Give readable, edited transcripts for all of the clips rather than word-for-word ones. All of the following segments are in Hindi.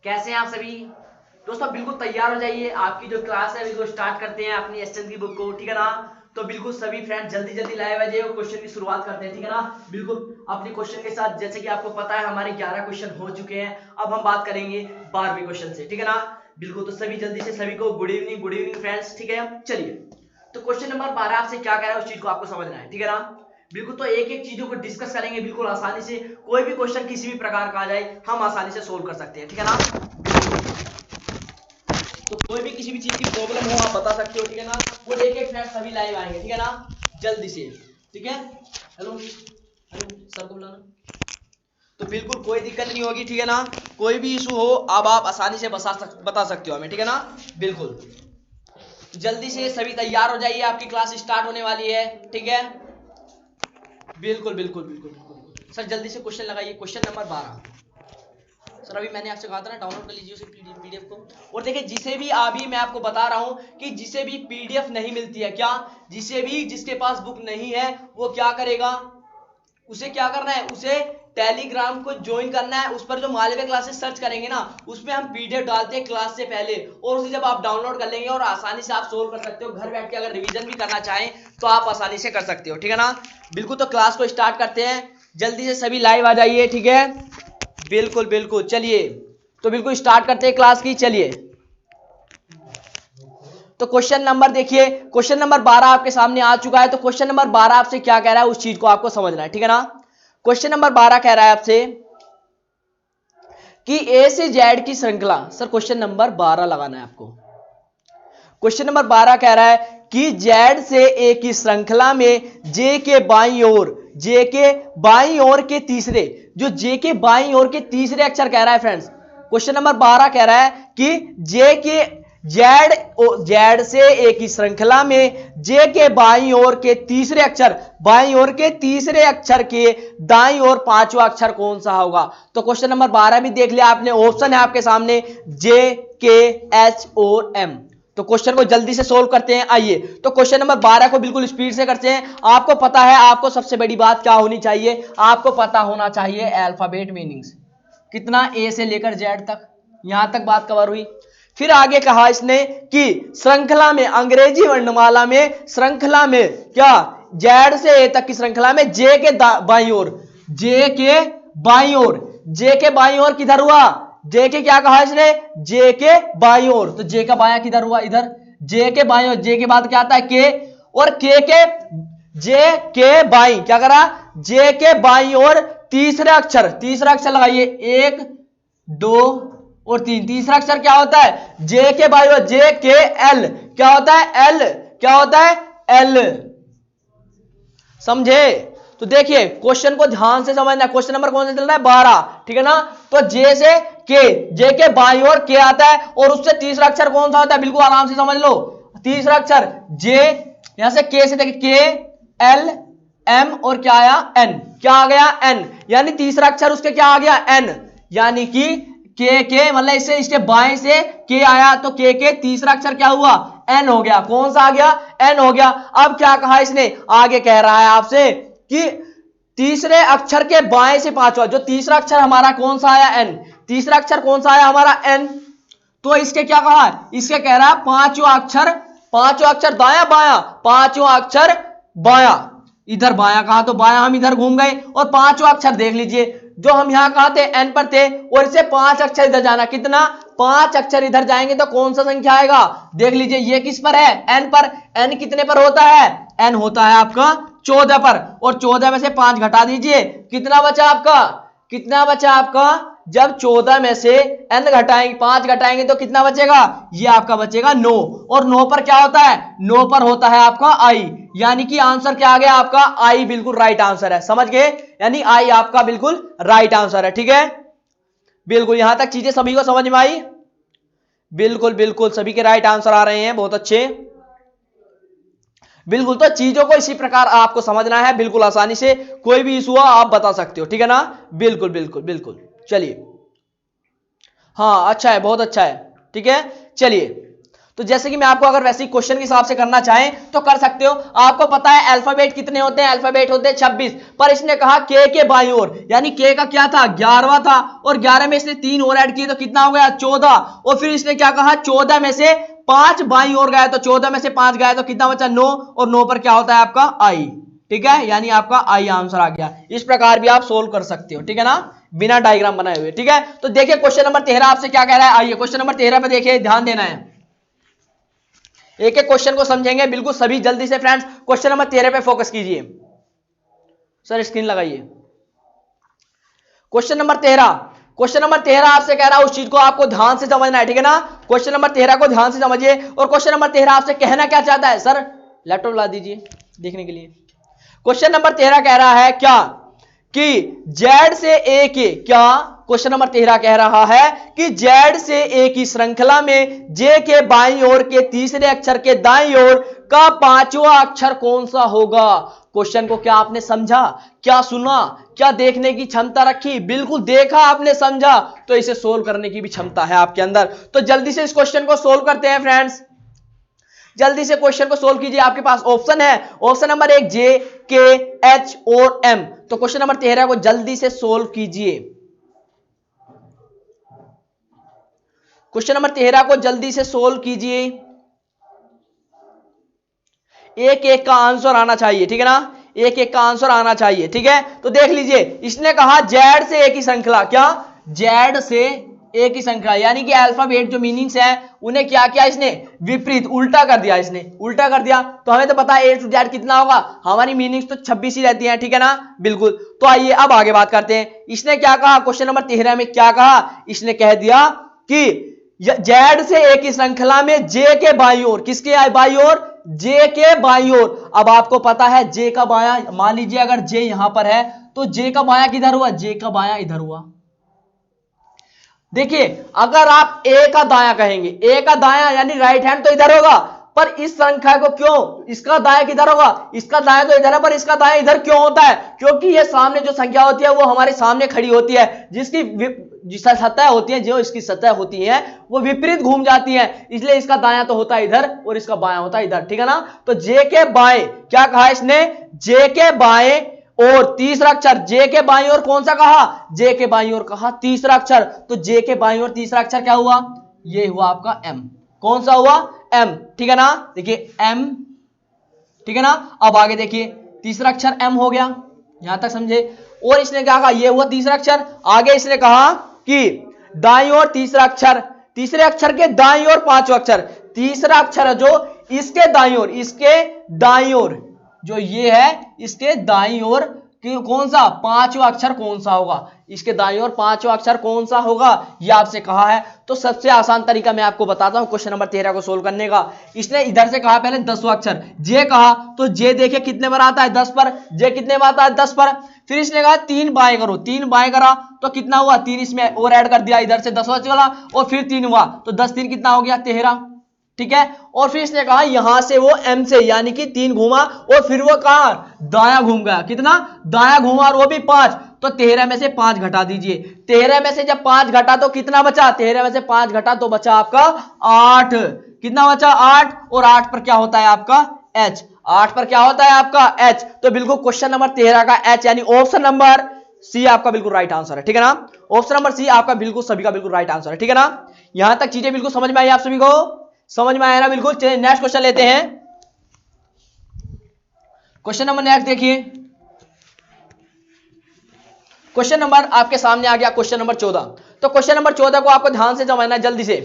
कैसे हैं आप सभी दोस्तों? बिल्कुल तैयार हो जाइए, आपकी जो क्लास है बिल्कुल स्टार्ट करते हैं अपनी एसएसएल की बुक को, ठीक है ना। तो बिल्कुल सभी फ्रेंड जल्दी जल्दी लाइव आ जाइए और क्वेश्चन की शुरुआत करते हैं, ठीक है ना। बिल्कुल अपने क्वेश्चन के साथ, जैसे कि आपको पता है हमारे 11 क्वेश्चन हो चुके हैं, अब हम बात करेंगे 12वें क्वेश्चन से, ठीक है ना। बिल्कुल, तो सभी जल्दी से सभी को गुड इवनिंग फ्रेंड्स, ठीक है। चलिए, तो क्वेश्चन नंबर 12 आपसे क्या कह रहा है उस चीज को आपको समझना है, ठीक है ना। बिल्कुल, तो एक एक चीजों को डिस्कस करेंगे बिल्कुल आसानी से, कोई भी क्वेश्चन किसी भी प्रकार का आ जाए हम आसानी से सोल्व कर सकते हैं, ठीक है ना। तो कोई भी किसी भी चीज की प्रॉब्लम हो आप बता सकते हो, ठीक है ना। वो एक एक फ्रेंड सभी लाइव आएंगे, ठीक है ना, जल्दी से, ठीक है। हेलो हेलो सर को बुलाना। तो बिल्कुल कोई दिक्कत नहीं होगी, ठीक है ना। कोई भी इशू हो अब आप आसानी से बता सकते हो हमें, ठीक है ना। बिल्कुल, जल्दी से सभी तैयार हो जाइए, आपकी क्लास स्टार्ट होने वाली है, ठीक है। बिल्कुल बिल्कुल बिल्कुल बिल्कुल सर, जल्दी से क्वेश्चन लगाइए। क्वेश्चन नंबर 12 सर, अभी मैंने आपसे कहा था ना डाउनलोड कर लीजिए उस पीडीएफ को। और देखिए, जिसे भी अभी मैं आपको बता रहा हूं कि जिसे भी पीडीएफ नहीं मिलती है, क्या जिसके पास बुक नहीं है वो क्या करेगा, उसे क्या करना है, उसे टेलीग्राम को ज्वाइन करना है। उस पर जो मालवे क्लासेस सर्च करेंगे ना, उसमें हम पीडीएफ डालते हैं क्लास से पहले, और उसे जब आप डाउनलोड कर लेंगे और आसानी से आप सोल्व कर सकते हो। घर बैठ के अगर रिवीजन भी करना चाहें तो आप आसानी से कर सकते हो, ठीक है ना। बिल्कुल, तो क्लास को स्टार्ट करते हैं, जल्दी से सभी लाइव आ जाइए, ठीक है। बिल्कुल बिल्कुल, चलिए तो बिल्कुल स्टार्ट करते हैं क्लास की, चलिए। तो क्वेश्चन नंबर देखिए, क्वेश्चन नंबर 12 आपके सामने आ चुका है। तो क्वेश्चन नंबर 12 आपसे क्या कह रहा है उस चीज को आपको समझना है, ठीक है ना। क्वेश्चन नंबर 12 कह रहा है आपसे कि ए से जेड की श्रृंखला, सर क्वेश्चन नंबर 12 लगाना है आपको। क्वेश्चन नंबर 12 कह रहा है कि जेड से ए की श्रृंखला में जे के बाईं ओर, जे के बाईं ओर के तीसरे, जो जे के बाईं ओर के तीसरे अक्षर कह रहा है फ्रेंड्स। क्वेश्चन नंबर 12 कह रहा है कि जे के जेड से ए की श्रृंखला में जे के बाईं ओर के तीसरे अक्षर, बाईं ओर के तीसरे अक्षर के दाईं ओर पांचवा अक्षर कौन सा होगा। तो क्वेश्चन नंबर 12 भी देख लिया आपने, ऑप्शन है आपके सामने जे के एच और एम। तो क्वेश्चन को जल्दी से सोल्व करते हैं, आइए। तो क्वेश्चन नंबर 12 को बिल्कुल स्पीड से करते हैं। आपको पता है, आपको सबसे बड़ी बात क्या होनी चाहिए, आपको पता होना चाहिए अल्फाबेट मीनिंग्स, कितना ए से लेकर जेड तक, यहां तक बात कवर हुई। फिर आगे कहा इसने कि श्रृंखला में, अंग्रेजी वर्णमाला में श्रृंखला में क्या, जेड से ए तक की श्रृंखला में जे के बाईं ओर, जे के बाईं ओर, जे के बाईं ओर किधर हुआ, जे के क्या कहा इसने, जे के बाईं ओर। तो जे का बायां किधर हुआ, इधर, जे के बाईं ओर, जे के बाद क्या आता है के, और के जे के बाईं क्या करा, जे के बाईं ओर तीसरा अक्षर लगाइए, 1 2 और 3, तीसरा अक्षर क्या होता है, जे के बाईं ओर, जे के एल क्या होता है, एल क्या होता है, एल। समझे? तो देखिए क्वेश्चन को ध्यान से समझना। क्वेश्चन नंबर कौन सा चल रहा है, 12, ठीक है ना। तो जे से के, जे के बाईं ओर के आता है, और उससे तीसरा अक्षर कौन सा होता है, बिल्कुल आराम से समझ लो। तीसरा अक्षर जे, यहां से के से देखिए, के एल एम और क्या आया, एन, क्या आ गया, एन। यानी तीसरा अक्षर उसके क्या आ गया, एन। यानी कि के मतलब इससे, इसके बाएं से के आया, तो के तीसरा अक्षर क्या हुआ, एन हो गया। कौन सा आ गया, एन हो गया। अब क्या कहा इसने, आगे कह रहा है आपसे कि तीसरे अक्षर के बाएं से पांचवा, जो तीसरा अक्षर हमारा कौन सा आया, एन, तीसरा अक्षर कौन सा आया हमारा, एन। तो इसके क्या कहा, इसके कह रहा है पांचवा अक्षर दाया बाया, पांचवा अक्षर बाया, इधर बाया कहा तो बाया हम इधर घूम गए, और पांचवा अक्षर देख लीजिए, जो हम यहां कहा थे एन पर थे, और इससे 5 अक्षर इधर जाना, कितना, 5 अक्षर इधर जाएंगे तो कौन सा संख्या आएगा, देख लीजिए। ये किस पर है, एन पर। एन कितने पर होता है, एन होता है आपका 14 पर, और 14 में से 5 घटा दीजिए, कितना बचा आपका, कितना बचा आपका, जब 14 में से n घटाएंगे, 5 घटाएंगे तो कितना बचेगा, ये आपका बचेगा 9, और 9 पर क्या होता है, 9 पर होता है आपका आई। यानी कि आंसर क्या आ गया आपका, आई बिल्कुल राइट आंसर है, समझ गए। यानी आई आपका बिल्कुल राइट आंसर है, ठीक है। बिल्कुल, यहां तक चीजें सभी को समझ में आई, बिल्कुल बिल्कुल सभी के राइट आंसर आ रहे हैं, बहुत अच्छे। बिल्कुल, तो चीजों को इसी प्रकार आपको समझना है, बिल्कुल आसानी से, कोई भी इशू हो आप बता सकते हो, ठीक है ना। बिल्कुल बिल्कुल बिल्कुल, चलिए, हाँ अच्छा है, बहुत अच्छा है, ठीक है। चलिए, तो जैसे कि मैं आपको अगर वैसे क्वेश्चन के हिसाब से करना चाहें तो कर सकते हो। आपको पता है अल्फाबेट कितने होते हैं, अल्फाबेट होते हैं 26, पर इसने कहा के बाईं ओर, यानी के का क्या था 11वां था, और 11 में इसने 3 और ऐड किए तो कितना हो गया 14, और फिर इसने क्या कहा 14 में से 5 बाईं ओर गए तो 14 में से 5 गए तो कितना बचा 9, और 9 पर क्या होता है आपका आई। ठीक है, यानी आपका आई आंसर आ गया। इस प्रकार भी आप सोल्व कर सकते हो, ठीक है ना, बिना डायग्राम बनाए हुए। ठीक है, तो देखिए क्वेश्चन नंबर 13 आपसे क्या कह रहा है। आइए क्वेश्चन नंबर 13 पे देखिए, ध्यान देना है, एक एक क्वेश्चन को समझेंगे बिल्कुल सभी जल्दी से। फ्रेंड्स क्वेश्चन नंबर 13 पे फोकस कीजिए, सर स्क्रीन लगाइए। क्वेश्चन नंबर 13 आपसे कह रहा है उस चीज को आपको ध्यान से समझना है, ठीक है ना। क्वेश्चन नंबर 13 को ध्यान से समझिए, और क्वेश्चन नंबर 13 आपसे कहना क्या चाहता है, सर लैपटॉप ला दीजिए देखने के लिए। क्वेश्चन नंबर 13 कह रहा है क्या कि जेड से ए के, क्या क्वेश्चन नंबर 13 कह रहा है कि जेड से ए की श्रृंखला में जे के बाईं ओर के तीसरे अक्षर के दाईं ओर का 5वां अक्षर कौन सा होगा। क्वेश्चन को क्या आपने समझा, क्या सुना, क्या देखने की क्षमता रखी, बिल्कुल देखा आपने, समझा, तो इसे सोल्व करने की भी क्षमता है आपके अंदर। तो जल्दी से इस क्वेश्चन को सोल्व करते हैं फ्रेंड्स, जल्दी से क्वेश्चन को सोल्व कीजिए। आपके पास ऑप्शन है, ऑप्शन नंबर 1 जे के एच और एम। तो क्वेश्चन नंबर 13 को जल्दी से सोल्व कीजिए, क्वेश्चन नंबर 13 को जल्दी से सोल्व कीजिए, एक एक का आंसर आना चाहिए, ठीक है ना, एक एक का आंसर आना चाहिए। ठीक है, तो देख लीजिए, इसने कहा जेड से एक ही श्रृंखला, क्या जेड से एक ही श्रृंखला, यानी कि अल्फाबेट जो मीनिंग्स है उन्हें क्या किया इसने विपरीत, उल्टा कर दिया, इसने उल्टा कर दिया। तो हमें तो पता है ए टू जेड कितना होगा, हमारी मीनिंग्स तो 26 ही रहती हैं, ठीक है ना, बिल्कुल। तो आइए अब आगे बात करते हैं। इसने क्या कहा क्वेश्चन नंबर 13 में, क्या कहा, इसने कह दिया कि जेड से एक ही श्रृंखला में जे के बाईं ओर, किसके बाईं ओर, जे के बाईं ओर। अब आपको पता है जे का बायां, मान लीजिए अगर जे यहां पर है तो जे का बायां किधर हुआ, जे का बायां इधर हुआ। देखिए अगर आप ए का दायां कहेंगे, ए का दायां यानी राइट हैंड तो इधर होगा, पर इस संख्या को क्यों, इसका दायां किधर होगा, इसका दायां तो इधर है, पर इसका दायां इधर क्यों होता है, क्योंकि ये सामने जो संख्या होती है वो हमारे सामने खड़ी होती है, जिसकी सतह होती है, जो इसकी सतह होती है वो विपरीत घूम जाती है, इसलिए इसका दायां तो होता है इधर और इसका बायां होता है इधर, ठीक है ना। तो जे के बाएं, क्या कहा इसने, जे के बाएं और तीसरा अक्षर, जे के बाईं ओर कौन सा कहा, जे के बाईं ओर कहा तीसरा अक्षर। तो जे के बाईं ओर तीसरा अक्षर क्या हुआ, ये हुआ आपका एम। कौन सा हुआ, एम, ठीक है ना, देखिए एम, ठीक है ना। अब आगे देखिए तीसरा अक्षर एम हो गया, यहां तक समझे। और इसने क्या कहा, ये हुआ तीसरा अक्षर। आगे इसने कहा कि दाईं ओर तीसरा अक्षर, तीसरे अक्षर के दाईं ओर पांचवा अक्षर, तीसरा अक्षर है जो इसके दाईं ओर, इसके दाईं ओर जो ये है, इसके दाईं ओर कौन सा पांचवा अक्षर कौन सा होगा, इसके दाईं ओर पांचवा अक्षर कौन सा होगा, ये आपसे कहा है। तो सबसे आसान तरीका मैं आपको बताता हूं क्वेश्चन नंबर 13 को सोल्व करने का। इसने इधर से कहा पहले 10वां अक्षर, जे कहा, तो जे देखे कितने पर आता है 10 पर, जे कितने पर आता है 10 पर। फिर इसने कहा 3 बाएं करो, 3 बाएं करा तो कितना हुआ, 3 इसमें और ऐड कर दिया, इधर से 10वां चला और फिर 3 हुआ, तो 10 3 कितना हो गया 13, ठीक है। और फिर इसने कहा यहां से वो एम से यानी कि 3 घूमा और फिर वो कहां दाया घूम गया, कितना दाया घूमा और वो भी 5, तो 13 में से 5 घटा दीजिए। 13 में से जब 5 घटा तो कितना बचा, 13 में से 5 घटा तो बचा आपका 8, कितना बचा 8, और 8 पर क्या होता है आपका H, 8 पर क्या होता है आपका H। तो बिल्कुल क्वेश्चन नंबर 13 का H यानी ऑप्शन नंबर सी आपका बिल्कुल राइट आंसर है, ठीक है ना। ऑप्शन नंबर सी आपका बिल्कुल सभी का बिल्कुल राइट आंसर है, ठीक है ना। यहां तक चीजें बिल्कुल समझ में आई आप सभी को, समझ में आया ना, बिल्कुल। चलिए नेक्स्ट क्वेश्चन लेते हैं। क्वेश्चन नंबर नेक्स्ट देखिए, क्वेश्चन नंबर आपके सामने आ गया क्वेश्चन नंबर 14। तो क्वेश्चन नंबर 14 को आपको ध्यान से समझना है, जल्दी से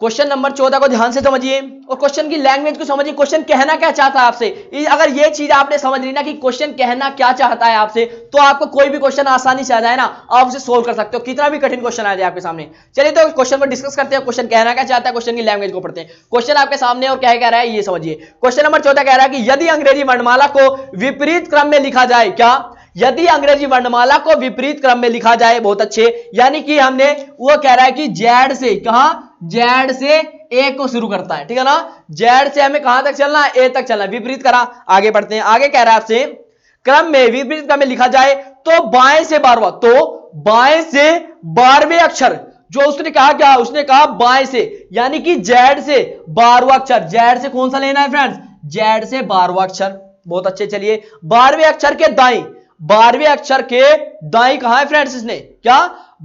क्वेश्चन नंबर 14 को ध्यान से समझिए और क्वेश्चन की लैंग्वेज को समझिए, क्वेश्चन कहना क्या चाहता है आपसे। अगर ये चीज आपने समझ ली ना कि क्वेश्चन कहना क्या चाहता है आपसे, तो आपको कोई भी क्वेश्चन आसानी से आ जाए ना, आप उसे सोल्व कर सकते हो, कितना भी कठिन क्वेश्चन आ जाए आपके सामने। चलिए तो क्वेश्चन को डिस्कस करते हैं, क्वेश्चन कहना क्या चाहता है, क्वेश्चन की लैंग्वेज को पढ़ते हैं। क्वेश्चन आपके सामने और क्या कह रहा है ये समझिए। क्वेश्चन नंबर 14 कह रहा है कि यदि अंग्रेजी वर्णमाला को विपरीत क्रम में लिखा जाए, क्या, यदि अंग्रेजी वर्णमाला को विपरीत क्रम में लिखा जाए, बहुत अच्छे, यानी कि हमने वो कह रहा है कि जेड से, कहां, जेड से ए को शुरू करता है, ठीक है ना, जेड से हमें कहां तक चलना है, ए तक चलना है, विपरीत करा। आगे बढ़ते हैं, आगे कह रहा है आपसे क्रम में, विपरीत क्रम में लिखा जाए तो बाएं से 12वां, तो बाएं से 12वें अक्षर जो उसने कहा, क्या उसने कहा बाएं से, यानी कि जेड से 12वां अक्षर, जेड से कौन सा लेना है फ्रेंड्स, जेड से 12वां अक्षर। बहुत अच्छे, चलिए 12वें अक्षर के दाई, 12वें अक्षर के दाई कहां है फ्रेंड्स, इसने क्या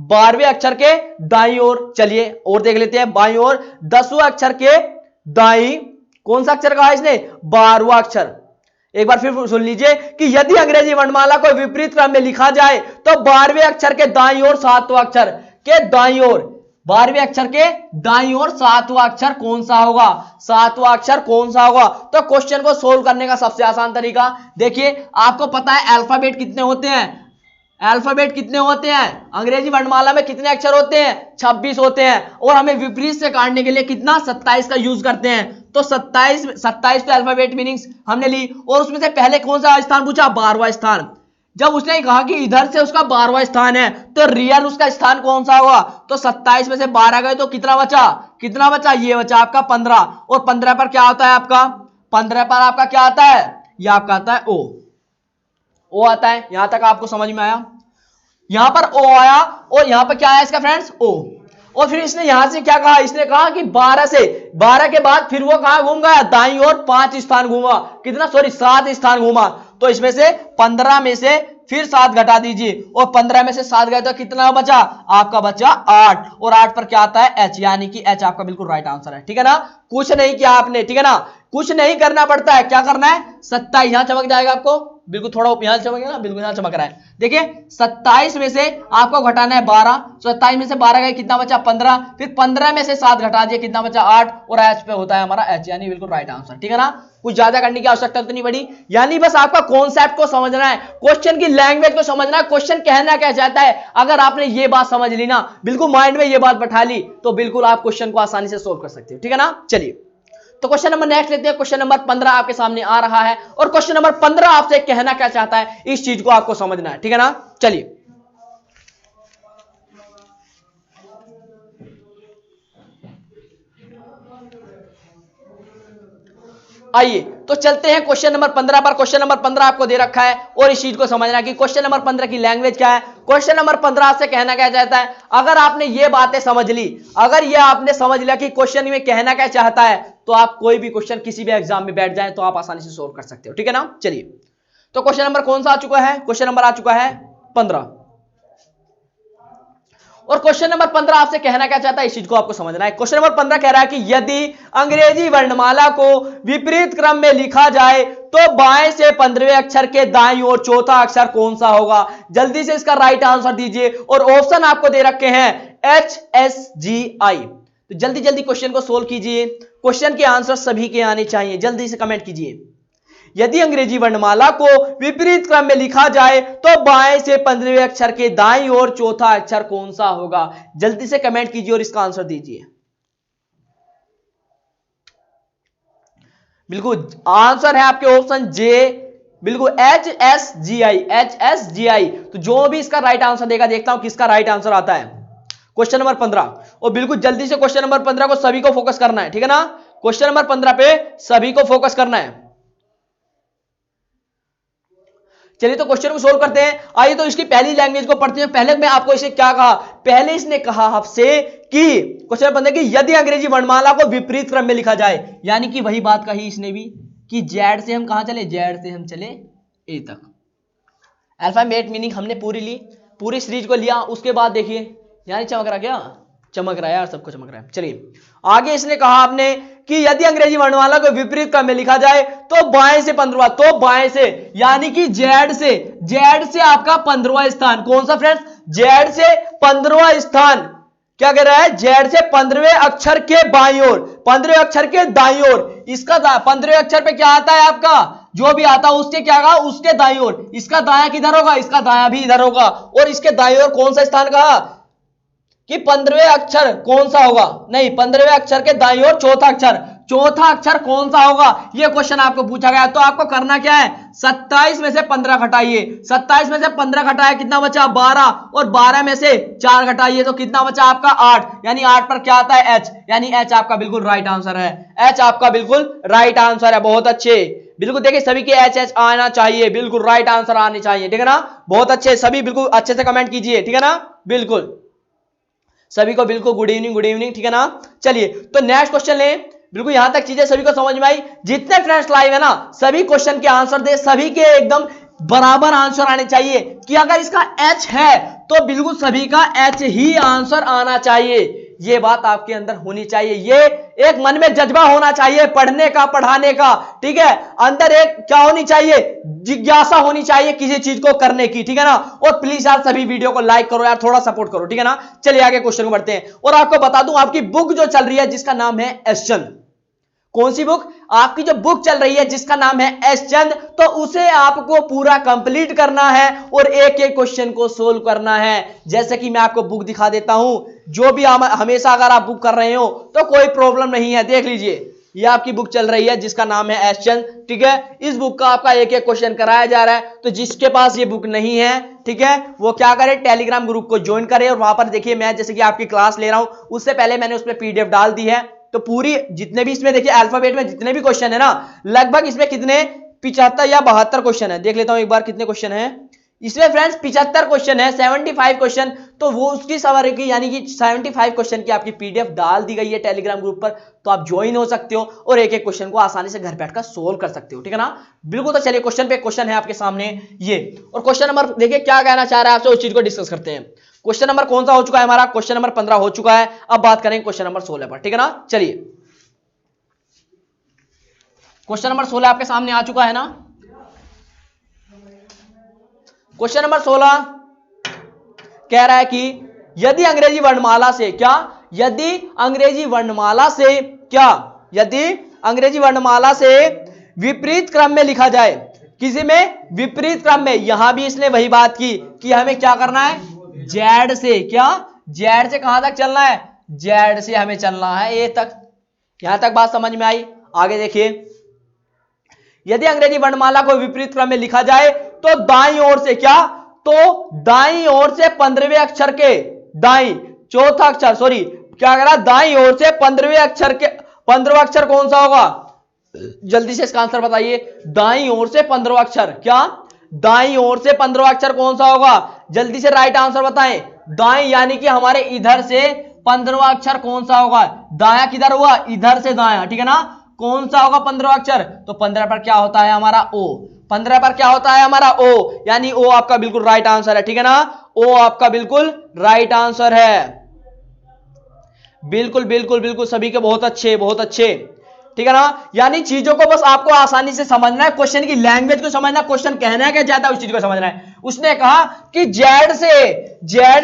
12वें अक्षर के दाई ओर, चलिए और देख लेते हैं बाई ओर 10वां अक्षर के दाई, कौन सा अक्षर कहा इसने, 12वां अक्षर। एक बार फिर सुन लीजिए कि यदि अंग्रेजी वर्णमाला को विपरीत क्रम में लिखा जाए तो 12वें अक्षर के दाईं ओर 7वां अक्षर के दाईं ओर, 12वें अक्षर के दाईं ओर 7वां अक्षर कौन सा होगा, 7वां अक्षर कौन सा होगा। तो क्वेश्चन को सोल्व करने का सबसे आसान तरीका देखिए, आपको पता है अल्फाबेट कितने होते हैं, अल्फाबेट कितने होते हैं, अंग्रेजी वर्णमाला में कितने अक्षर होते हैं, 26 होते हैं, और हमें विपरीत से काटने के लिए कितना 27 का यूज करते हैं। तो 27 तो अल्फाबेट मीनिंग्स हमने ली, और उसमें से पहले कौन सा स्थान पूछा, 12वां स्थान। जब उसने कहा कि इधर से उसका 12वां स्थान है तो रियल उसका स्थान कौन सा होगा, तो 27 में से 12 गए तो कितना बचा, कितना बचा, ये बचा आपका 15, और 15 पर क्या आता है आपका, 15 पर आपका क्या आता है, ये आपका आता है ओ आता है। यहां तक आपको समझ में आया, यहां पर ओ आया और यहां पर क्या आया इसका फ्रेंड्स, ओ। और फिर इसने यहां से क्या कहा, इसने कहा कि 12 के बाद फिर वो कहां घूम गया, दाईं ओर 5 स्थान घूमा, कितना, सॉरी 7 स्थान घूमा। तो इसमें से 15 में से फिर 7 घटा दीजिए, और 15 में से 7 गए तो कितना बचा, आपका बचा 8, और 8 पर क्या आता है, एच, यानी कि एच आपका बिल्कुल राइट आंसर है। ठीक है ना, कुछ नहीं किया आपने, ठीक है ना, कुछ नहीं करना पड़ता है, क्या करना है, 27 यहां चमक जाएगा आपको, बिल्कुल थोड़ा यहां चमकेगा ना, बिल्कुल यहां चमक रहा है। देखिए 27 में से आपको घटाना है 12, 27 में से 12 गए कितना बचा 15, फिर 15 में से 7 घटा दिए कितना बचा 8, और एच पे होता है हमारा एच, यानी बिल्कुल राइट आंसर। ठीक है ना, कुछ ज्यादा करने की आवश्यकता तो नहीं पड़ी, यानी बस आपका कॉन्सेप्ट को समझना है, क्वेश्चन की लैंग्वेज को समझना है, क्वेश्चन कहना क्या चाहता है। अगर आपने ये बात समझ ली ना, बिल्कुल माइंड में ये बात बैठा ली, तो बिल्कुल आप क्वेश्चन को आसानी से सोल्व कर सकते हो। ठीक है ना, चलिए तो क्वेश्चन नंबर नेक्स्ट लेते हैं। क्वेश्चन नंबर 15 आपके सामने आ रहा है, और क्वेश्चन नंबर 15 आपसे कहना क्या चाहता है, इस चीज को आपको समझना है। ठीक है ना, चलिए आइए तो चलते हैं क्वेश्चन नंबर 15 पर। क्वेश्चन नंबर 15 आपको दे रखा है, और इस चीज को समझना कि क्वेश्चन नंबर 15 की लैंग्वेज क्या है, क्वेश्चन नंबर 15 से कहना क्या चाहता है। अगर आपने ये बातें समझ ली, अगर ये आपने समझ लिया कि क्वेश्चन में कहना क्या चाहता है, तो आप कोई भी क्वेश्चन किसी भी एग्जाम में बैठ जाए तो आप आसानी से सोल्व कर सकते हो। ठीक है ना, चलिए तो क्वेश्चन नंबर कौन सा आ चुका है, क्वेश्चन नंबर आ चुका है 15, और क्वेश्चन नंबर 15 आपसे कहना क्या चाहता है, इस चीज को आपको समझना है। क्वेश्चन नंबर 15 कह रहा है कि यदि अंग्रेजी वर्णमाला को विपरीत क्रम में लिखा जाए तो बाएं से 15वें अक्षर के दाईं ओर चौथा अक्षर कौन सा होगा। जल्दी से इसका राइट आंसर दीजिए, और ऑप्शन आपको दे रखे हैं HSGI। तो जल्दी जल्दी क्वेश्चन को सोल्व कीजिए, क्वेश्चन के आंसर सभी के आने चाहिए, जल्दी से कमेंट कीजिए। यदि अंग्रेजी वर्णमाला को विपरीत क्रम में लिखा जाए तो बाएं से 15वें अक्षर के दाईं ओर चौथा अक्षर कौन सा होगा। जल्दी से कमेंट कीजिए और इसका आंसर दीजिए। बिल्कुल आंसर है आपके ऑप्शन जे, बिल्कुल HSGI। तो जो भी इसका राइट आंसर देगा, देखता हूं किसका राइट आंसर आता है क्वेश्चन नंबर 15। और बिल्कुल जल्दी से क्वेश्चन नंबर 15 को सभी को फोकस करना है। ठीक है ना, क्वेश्चन नंबर 15 पे सभी को फोकस करना है। चलिए तो क्वेश्चन को सोल्व करते हैं। आइए तो इसकी पहली लैंग्वेज को पढ़ते हैं। पहले मैं आपको इसे क्या कहा, पहले इसने कहा आपसे कि क्वेश्चन बनता है कि यदि अंग्रेजी वर्णमाला को विपरीत क्रम में लिखा जाए, यानी कि वही बात कही इसने भी कि जेड से हम कहां चले, जेड से हम चले ए तक। अल्फाबेट मीनिंग हमने पूरी ली, पूरी सीरीज को लिया। उसके बाद देखिए यानी चमक रहा, क्या चमक रहा है यार, सबको चमक रहा है। चलिए आगे इसने कहा आपने कि यदि अंग्रेजी वर्णमाला को विपरीत क्रम में लिखा जाए तो बाएं से 15वां, तो बाएं से यानी कि जेड से आपका 15वां स्थान कौन सा फ्रेंड्स, जेड से 15वां स्थान क्या कह रहा है, जेड से 15वें अक्षर के बाईं ओर, 15वें अक्षर के दाईं ओर। इसका 15वें अक्षर पे क्या आता है आपका, जो भी आता है उसके क्या कहा, उसके दाईं ओर। इसका दाया किधर होगा, इसका दाया भी इधर होगा। और इसके दाईं ओर कौन सा स्थान कहा कि 15वें अक्षर कौन सा होगा, नहीं 15वें अक्षर के दाईं ओर चौथा अक्षर कौन सा होगा, यह क्वेश्चन आपको पूछा गया। तो आपको करना क्या है, 27 में से 15 घटाइए, 27 में से 15 घटाया कितना बचा 12, और 12 में से 4 घटाइए तो कितना बचा आपका 8, यानी 8 पर क्या आता है एच, यानी एच आपका बिल्कुल राइट आंसर है। एच आपका बिल्कुल राइट आंसर है। बहुत अच्छे, बिल्कुल देखिए सभी के एच आना चाहिए, बिल्कुल राइट आंसर आने चाहिए। ठीक है ना, बहुत अच्छे, सभी बिल्कुल अच्छे से कमेंट कीजिए। ठीक है ना, बिल्कुल सभी को बिल्कुल गुड इवनिंग, ठीक है ना। चलिए तो नेक्स्ट क्वेश्चन लें। बिल्कुल यहां तक चीजें सभी को समझ में आई। जितने फ्रेंड्स लाइव है ना, सभी क्वेश्चन के आंसर दे, सभी के एकदम बराबर आंसर आने चाहिए। कि अगर इसका एच है तो बिल्कुल सभी का एच ही आंसर आना चाहिए। ये बात आपके अंदर होनी चाहिए, ये एक मन में जज्बा होना चाहिए पढ़ने का, पढ़ाने का, ठीक है। अंदर एक क्या होनी चाहिए, जिज्ञासा होनी चाहिए किसी चीज को करने की, ठीक है ना। और प्लीज यार सभी वीडियो को लाइक करो यार, थोड़ा सपोर्ट करो, ठीक है ना। चलिए आगे क्वेश्चन को बढ़ते हैं। और आपको बता दूं, आपकी बुक जो चल रही है जिसका नाम है एस चंद, कौन सी बुक, आपकी जो बुक चल रही है जिसका नाम है एस चंद, तो उसे आपको पूरा कंप्लीट करना है और एक एक क्वेश्चन को सोल्व करना है। जैसे कि मैं आपको बुक दिखा देता हूं, जो भी हमेशा अगर आप बुक कर रहे हो तो कोई प्रॉब्लम नहीं है। देख लीजिए, ये आपकी बुक चल रही है जिसका नाम है एस चंद, ठीक है। इस बुक का आपका एक एक क्वेश्चन कराया जा रहा है। तो जिसके पास ये बुक नहीं है, ठीक है, वो क्या करे, टेलीग्राम ग्रुप को ज्वाइन करे। और वहां पर देखिए, मैं जैसे कि आपकी क्लास ले रहा हूं, उससे पहले मैंने उसमें पीडीएफ डाल दी है। तो पूरी जितने भी इसमें देखिए अल्फाबेट में जितने भी क्वेश्चन है ना, लगभग इसमें कितने 75 या 72 क्वेश्चन है। देख लेता हूं एक बार कितने क्वेश्चन है इसमें फ्रेंड्स, 75 क्वेश्चन है, 75 क्वेश्चन। तो वो उसकी सवारी की यानी कि 75 क्वेश्चन की आपकी पीडीएफ डाल दी गई है टेलीग्राम ग्रुप पर। तो आप ज्वाइन हो सकते हो और एक एक क्वेश्चन को आसानी से घर बैठकर सोल्व कर सकते हो, ठीक है ना। बिल्कुल, तो चलिए क्वेश्चन पे क्वेश्चन है आपके सामने ये। और क्वेश्चन नंबर देखिए क्या कहना चाह रहा है आपसे, उस चीज को डिस्कस करते हैं। क्वेश्चन नंबर कौन सा हो चुका है हमारा, क्वेश्चन नंबर 15 हो चुका है। अब बात करेंगे क्वेश्चन नंबर 16 पर, ठीक है ना। चलिए क्वेश्चन नंबर 16 आपके सामने आ चुका है ना। क्वेश्चन नंबर 16 कह रहा है कि यदि अंग्रेजी वर्णमाला से क्या, यदि अंग्रेजी वर्णमाला से क्या, यदि अंग्रेजी वर्णमाला से विपरीत क्रम में लिखा जाए, किसी में विपरीत क्रम में, यहां भी इसने वही बात की कि हमें क्या करना है, जेड से, क्या जेड से कहां तक चलना है, जेड से हमें चलना है ए तक। यहां तक बात समझ में आई। आगे देखिए, यदि अंग्रेजी वर्णमाला को विपरीत क्रम में लिखा जाए तो दाईं ओर से क्या, तो दाईं ओर से 15वें अक्षर के दाईं, चौथा अक्षर सॉरी क्या कह रहा, दाईं ओर से 15वें अक्षर के 15वां अक्षर कौन सा होगा, जल्दी से इसका आंसर बताइए। दाईं ओर से 15वां अक्षर, क्या दाईं ओर से 15वां अक्षर कौन सा होगा, जल्दी से राइट आंसर बताएं। दाईं यानी कि हमारे इधर से 15वां अक्षर कौन सा होगा, दाया किधर हुआ, इधर से दाया, ठीक है ना। कौन सा होगा 15वां अक्षर, तो 15 पर क्या होता है हमारा ओ, 15 पर क्या होता है हमारा ओ, यानी ओ आपका बिल्कुल राइट आंसर है, ठीक है ना। ओ आपका बिल्कुल राइट आंसर है। बिल्कुल बिल्कुल बिल्कुल, सभी के बहुत अच्छे, बहुत अच्छे, ठीक है ना। यानी चीजों को बस आपको आसानी से समझना है, क्वेश्चन की लैंग्वेज को समझना, क्वेश्चन कहना क्या चाहता है उस चीज को समझना है। उसने कहा कि जेड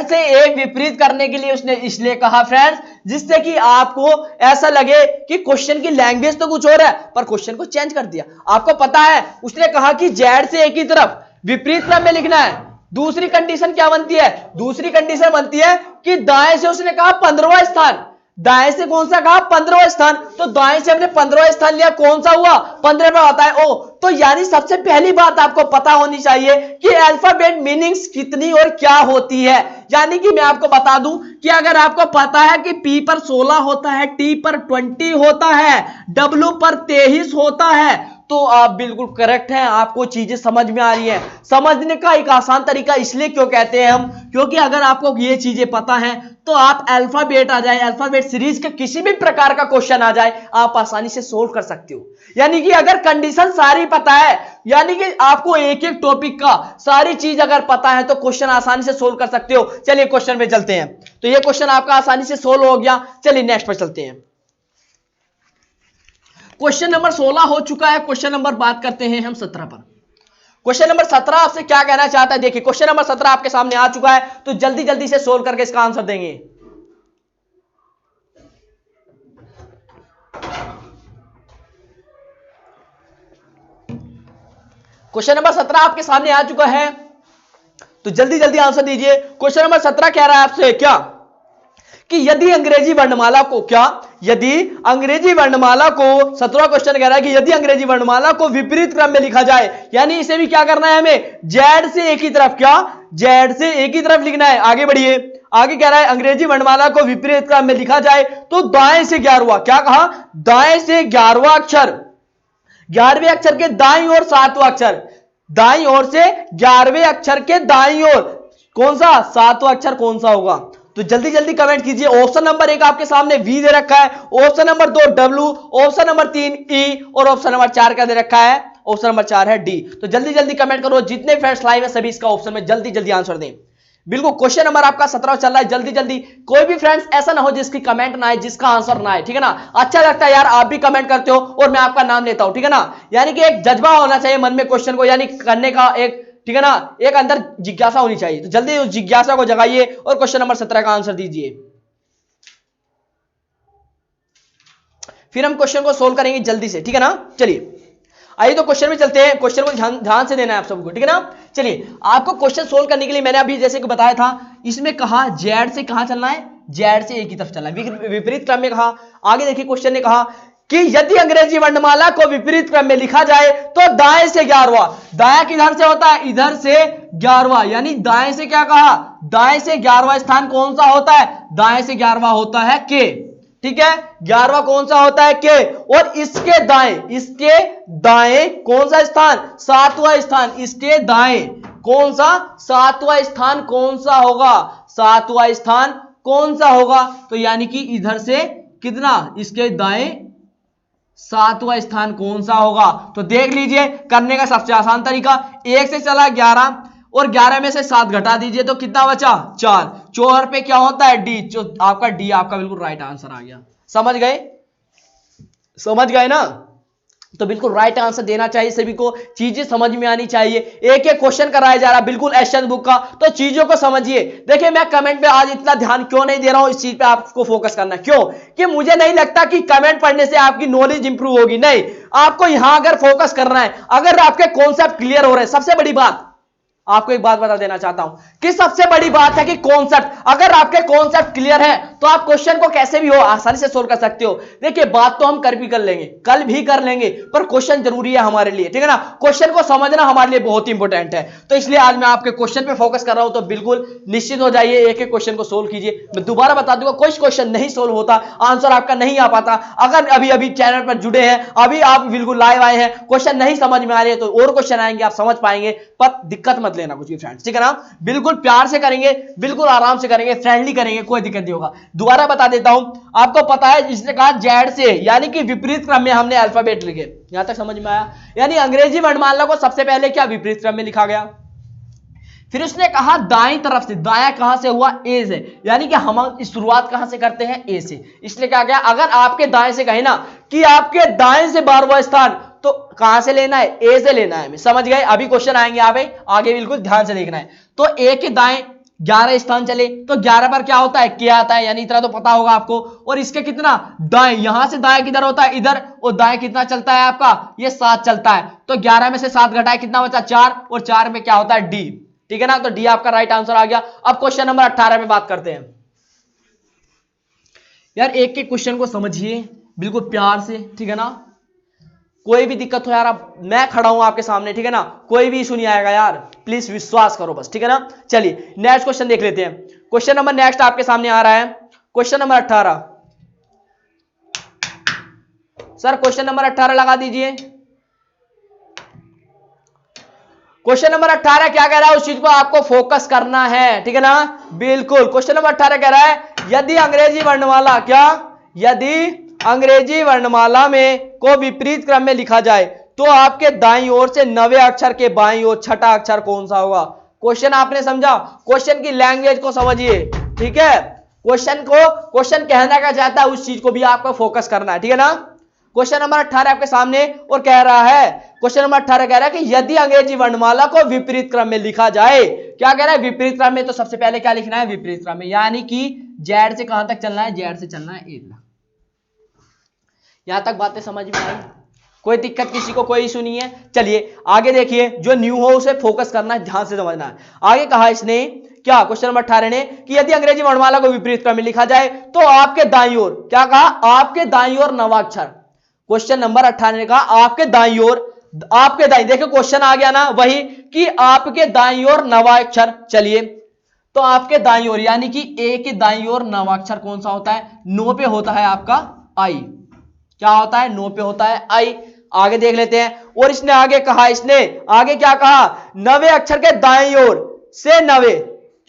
से एक विपरीत करने के लिए उसने इसलिए कहा फ्रेंड्स, जिससे कि आपको ऐसा लगे कि क्वेश्चन की लैंग्वेज तो कुछ और है पर क्वेश्चन को चेंज कर दिया। आपको पता है उसने कहा कि जेड से एक ही तरफ विपरीत क्रम में लिखना है। दूसरी कंडीशन क्या बनती है, दूसरी कंडीशन बनती है कि दाएं से उसने कहा 15वां स्थान, दाएं से कौन सा कहा 15वां स्थान, तो दाएं से हमने 15वां स्थान लिया, कौन सा हुआ 15 पे आता है ओ। तो यानी सबसे पहली बात आपको पता होनी चाहिए कि अल्फाबेट मीनिंग्स कितनी और क्या होती है। यानी कि मैं आपको बता दूं कि अगर आपको पता है कि पी पर 16 होता है, टी पर 20 होता है, डब्ल्यू पर 23 होता है, तो आप बिल्कुल करेक्ट हैं, आपको चीजें समझ में आ रही हैं। समझने का एक आसान तरीका इसलिए क्यों कहते हैं हम, क्योंकि अगर आपको ये चीजें पता हैं तो आप अल्फाबेट आ जाए, अल्फाबेट सीरीज के किसी भी प्रकार का क्वेश्चन आ जाए, आप आसानी से सोल्व कर सकते हो। यानी कि अगर कंडीशन सारी पता है, यानी कि आपको एक एक टॉपिक का सारी चीज अगर पता है तो क्वेश्चन आसानी से सोल्व कर सकते हो। चलिए क्वेश्चन पे चलते हैं। तो ये क्वेश्चन आपका आसानी से सोल्व हो गया। चलिए नेक्स्ट पर चलते हैं। क्वेश्चन नंबर 16 हो चुका है। क्वेश्चन नंबर बात करते हैं हम 17 पर। क्वेश्चन नंबर 17 आपसे क्या कहना चाहता है, देखिए क्वेश्चन नंबर 17 आपके सामने आ चुका है, तो जल्दी जल्दी से सोल्व करके इसका आंसर देंगे। क्वेश्चन नंबर 17 आपके सामने आ चुका है, तो जल्दी जल्दी आंसर दीजिए। क्वेश्चन नंबर 17 कह रहा है आपसे क्या, कि यदि अंग्रेजी वर्णमाला को, क्या यदि अंग्रेजी वर्णमाला को, 17वां क्वेश्चन कह रहा है कि यदि अंग्रेजी वर्णमाला को विपरीत क्रम में लिखा जाए, यानी इसे भी क्या करना है हमें, जेड से एक ही तरफ, क्या जेड से एक ही तरफ लिखना है। आगे बढ़िए, आगे कह रहा है अंग्रेजी वर्णमाला को विपरीत क्रम में लिखा जाए तो दाएं से 11वां, क्या कहा, दाएं से 11वां अक्षर, 11वें अक्षर के दाईं ओर 7वां अक्षर, दाईं ओर से 11वें अक्षर के दाईं ओर कौन सा 7वां अक्षर कौन सा होगा। तो जल्दी जल्दी कमेंट कीजिए। ऑप्शन नंबर 1 आपके सामने वी दे रखा है, option number 2 W, option number 3 ई और ऑप्शन नंबर 4 क्या दे रखा है? ऑप्शन नंबर 4 है डी। तो जल्दी जल्दी कमेंट करो, जितने फ्रेंड्स लाइव है सभी इसका ऑप्शन में जल्दी जल्दी आंसर दें। बिल्कुल क्वेश्चन नंबर आपका 17 चल रहा है, जल्दी जल्दी। कोई भी फ्रेंड्स ऐसा ना हो जिसकी कमेंट ना आए, जिसका आंसर ना आए, ठीक है ना। अच्छा लगता है यार आप भी कमेंट करते हो और मैं आपका नाम लेता हूं, ठीक है ना। यानी कि एक जज्बा होना चाहिए मन में क्वेश्चन को यानी करने का एक, ठीक है ना, एक अंदर जिज्ञासा होनी चाहिए। तो जल्दी उस जिज्ञासा को जगाइए और क्वेश्चन नंबर 17 का आंसर दीजिए। फिर हम क्वेश्चन को सोल्व करेंगे जल्दी से, ठीक है ना। चलिए आइए तो क्वेश्चन में चलते हैं। क्वेश्चन को ध्यान से देना है आप सबको, ठीक है ना। चलिए आपको क्वेश्चन सोल्व करने के लिए मैंने अभी जैसे कि बताया था, इसमें कहा जेड से कहां चलना है? जेड से ए की तरफ चलना है, विपरीत क्रम में कहा। आगे देखिए क्वेश्चन ने कहा कि यदि अंग्रेजी वर्णमाला को विपरीत क्रम में लिखा जाए तो दाएं से 11वां, दाया किधर से होता है? इधर से 11वां, यानी दाएं से क्या कहा? दाएं से 11वां स्थान कौन सा होता है? दाएं से 11वां होता है के, ठीक है। 11वां कौन सा होता है? के। और इसके दाएं कौन सा स्थान? 7वां स्थान। इसके दाएं कौन सा? 7वां स्थान कौन सा होगा? 7वां स्थान कौन सा होगा? तो यानी कि इधर से कितना? इसके दाएं 7वां स्थान कौन सा होगा? तो देख लीजिए करने का सबसे आसान तरीका, 1 से चला 11 और 11 में से 7 घटा दीजिए तो कितना बचा? 4। 4 पे क्या होता है? डी। जो आपका डी आपका बिल्कुल राइट आंसर आ गया। समझ गए? समझ गए ना। तो बिल्कुल राइट आंसर देना चाहिए सभी को, चीजें समझ में आनी चाहिए। एक एक क्वेश्चन कराया जा रहा है बिल्कुल एशन बुक का, तो चीजों को समझिए। देखिए मैं कमेंट पे आज इतना ध्यान क्यों नहीं दे रहा हूं, इस चीज पे आपको फोकस करना। क्यों? कि मुझे नहीं लगता कि कमेंट पढ़ने से आपकी नॉलेज इंप्रूव होगी। नहीं, आपको यहां अगर फोकस करना है, अगर आपके कॉन्सेप्ट क्लियर हो रहे हैं, सबसे बड़ी बात आपको एक बात बता देना चाहता हूं कि सबसे बड़ी बात है कि कॉन्सेप्ट, अगर आपके कॉन्सेप्ट क्लियर है तो आप क्वेश्चन को कैसे भी हो आसानी से सोल्व कर सकते हो। देखिए बात तो हम कर लेंगे, कल भी कर लेंगे, पर क्वेश्चन जरूरी है हमारे लिए, ठीक है ना। क्वेश्चन को समझना हमारे लिए बहुत इंपॉर्टेंट है। तो इसलिए आज मैं आपके क्वेश्चन पे फोकस कर रहा हूं, तो बिल्कुल निश्चित हो जाइए, एक एक क्वेश्चन को सोल्व कीजिए। मैं दोबारा बता दूंगा, कोई क्वेश्चन नहीं सोल्व होता, आंसर आपका नहीं आ पाता। अगर अभी अभी चैनल पर जुड़े हैं, अभी आप बिल्कुल लाइव आए हैं, क्वेश्चन नहीं समझ में आ रहे तो और क्वेश्चन आएंगे, आप समझ पाएंगे, पर दिक्कत मत लेना कुछ भी फ्रेंड्स, ठीक है ना। बिल्कुल प्यार से करेंगे, बिल्कुल आराम से करेंगे, फ्रेंडली करेंगे, कोई दिक्कत नहीं होगा। दोबारा बता देता हूं, आपको पता है इसने कहा जेड से, यानी कि विपरीत क्रम में हमने अल्फाबेट लिखे। यहां तक समझ में आया? यानी अंग्रेजी वर्णमाला को सबसे पहले क्या विपरीत क्रम में लिखा गया। फिर उसने कहा दाईं तरफ से, दाया कहां से हुआ? ए से, यानी कि हम शुरुआत कहां से करते हैं? ए से। इसलिए क्या गया, अगर आपके दाएं से कहे ना कि आपके दाएं से 12वां स्थान, तो कहां से लेना है? ए से लेना है। समझ गए? अभी क्वेश्चन आएंगे आगे बिल्कुल ध्यान से देखना है। तो ए के दाएं 11 स्थान चले तो 11 पर क्या होता है? के आता है, यानी इतना तो पता होगा आपको। और इसके कितना? दाएं, यहां से दाएं किधर होता है? इधर। और दाएं कितना चलता है आपका? ये 7 चलता है। तो 11 में से 7 घटाए कितना बचा? 4। और 4 में क्या होता है? डी, ठीक है ना। तो डी आपका राइट आंसर आ गया। अब क्वेश्चन नंबर 18 में बात करते हैं। यार एक एक क्वेश्चन को समझिए बिल्कुल प्यार से, ठीक है ना। कोई भी दिक्कत हो यार, आप, मैं खड़ा हूं आपके सामने, ठीक है ना, कोई भी इशू नहीं आएगा यार, प्लीज विश्वास करो बस, ठीक है ना। चलिए नेक्स्ट क्वेश्चन देख लेते हैं। क्वेश्चन नंबर नेक्स्ट आपके सामने आ रहा है, question number 18। Sir question number 18 लगा दीजिए। क्वेश्चन नंबर 18 क्या कह रहा है, उस चीज को आपको फोकस करना है, ठीक है ना। बिल्कुल क्वेश्चन नंबर 18 कह रहा है, यदि अंग्रेजी वर्णमाला, क्या? यदि अंग्रेजी वर्णमाला में को विपरीत क्रम में लिखा जाए तो आपके दाईं ओर से 9वें अक्षर के बाईं ओर छठा अक्षर कौन सा होगा? क्वेश्चन आपने समझा? क्वेश्चन की लैंग्वेज को समझिए, ठीक है। क्वेश्चन कहना क्या चाहता है उस चीज को भी आपको फोकस करना है, ठीक है ना। क्वेश्चन नंबर 18 आपके सामने और कह रहा है, क्वेश्चन नंबर 18 कह रहा है कि यदि अंग्रेजी वर्णमाला को विपरीत क्रम में लिखा जाए, क्या कह रहा है? विपरीत क्रम में। तो सबसे पहले क्या लिखना है? विपरीत क्रम में, यानी कि जेड से कहां तक चलना है? जेड से चलना है ए तक। यहां तक बातें समझ में आई? कोई दिक्कत किसी को, कोई इशू नहीं है। चलिए आगे देखिए, जो न्यू हो उसे फोकस करना है, ध्यान से समझना है। आगे कहा इसने क्या, क्वेश्चन नंबर 18 ने, कि यदि अंग्रेजी वर्णमाला को विपरीत क्रम में लिखा जाए तो आपके दाईं ओर, क्या कहा? आपके दाईं ओर 9वां अक्षर। क्वेश्चन नंबर 18 ने कहा आपके दाईं ओर, आपके दाईं, देखो क्वेश्चन आ गया ना वही, कि आपके दाईं ओर 9वां अक्षर। चलिए तो आपके दाईं ओर, यानी कि ए के दाईं ओर 9वां अक्षर कौन सा होता है? 9 पे होता है आपका आई। क्या होता है? 9 पे होता है आई। आगे देख लेते हैं। और इसने आगे कहा, इसने आगे क्या कहा? 9वें अक्षर के दाईं ओर से 9वें,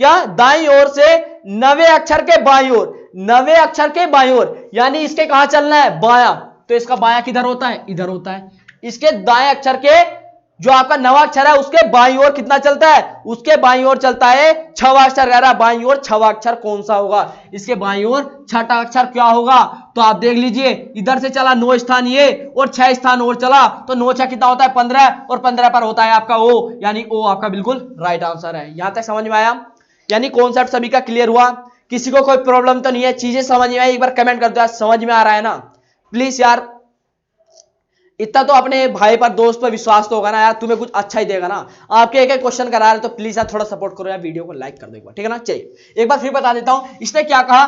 क्या? दाईं ओर से नवे अक्षर के बाईं ओर, नवे अक्षर के बाईं ओर, यानी इसके कहां चलना है, बायां, तो इसका बायां किधर होता है, इधर होता है। इसके दाएं अक्षर के जो आपका नवा अक्षर है उसके बाईं ओर कितना चलता है, उसके बाईं ओर चलता है छवा अक्षर। कह रहा है बाईं ओर छवा अक्षर कौन सा होगा, इसके बाईं ओर छठा अक्षर क्या होगा। तो आप देख लीजिए इधर से चला 9 स्थान ये और 6 स्थान और चला, तो 9 6 कितना होता है 15, और 15 पर होता है आपका ओ, यानी ओ आपका बिल्कुल राइट आंसर है। यहां तक समझ में आया, यानी कॉन्सेप्ट सभी का क्लियर हुआ, किसी को कोई प्रॉब्लम तो नहीं है, चीजें समझ में आई, एक बार कमेंट कर दो यार समझ में आ रहा है ना प्लीज यार। इतना तो अपने भाई पर दोस्त पर विश्वास तो होगा ना यार, तुम्हें कुछ अच्छा ही देगा ना। आपके एक एक क्वेश्चन करा रहे तो प्लीज यार थोड़ा सपोर्ट करो यार, वीडियो को लाइक कर दो एक बार, ठीक है ना। चलिए एक बार फिर बता देता हूं इसने क्या कहा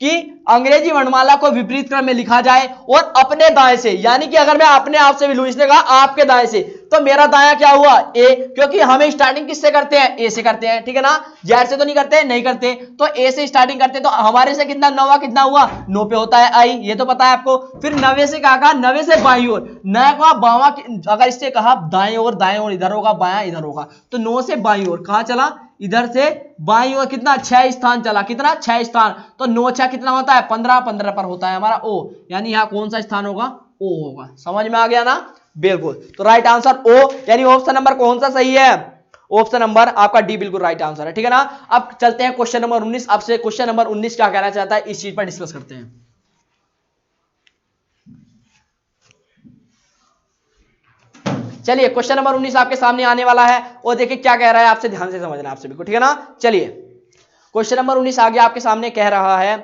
कि अंग्रेजी वर्णमाला को विपरीत क्रम में लिखा जाए और अपने दाएं से, यानी कि अगर मैं अपने आप से भी लूं, इसने कहा आपके दाएं से, तो मेरा दायां क्या हुआ ए, क्योंकि हमें स्टार्टिंग किससे करते हैं, ए से करते हैं, ठीक है ना। जेड से तो नहीं करते, नहीं करते, तो ए से स्टार्टिंग करते हैं, तो हमारे से कितना नवा कितना हुआ 9 पे होता है आई, ये तो पता है आपको। फिर 9 से कहा 9 से बाईं ओर, नया कहा बावा, अगर इससे कहा दाएं ओर इधर होगा, बायां इधर होगा, तो 9 से बाईं ओर कहां चला, इधर से बाईं ओर कितना 6 स्थान चला, कितना 6 स्थान, तो 9 6 कितना होता है 15, 15 पर होता है हमारा ओ, यानी यहां कौन सा स्थान होगा, ओ होगा। समझ में आ गया ना, बिल्कुल। तो राइट आंसर ओ, यानी ऑप्शन नंबर कौन सा सही है, ऑप्शन नंबर आपका डी बिल्कुल राइट आंसर है, ठीक है ना। अब चलते हैं क्वेश्चन नंबर 19, आपसे क्वेश्चन नंबर 19 क्या कहना चाहता है इस चीज पर डिस्कस करते हैं। चलिए क्वेश्चन नंबर 19 आपके सामने आने वाला है, और देखिए क्या कह रहा है, आपसे ध्यान से समझना आपसे बिल्कुल, ठीक है ना। चलिए क्वेश्चन नंबर 19 आगे आपके सामने कह रहा है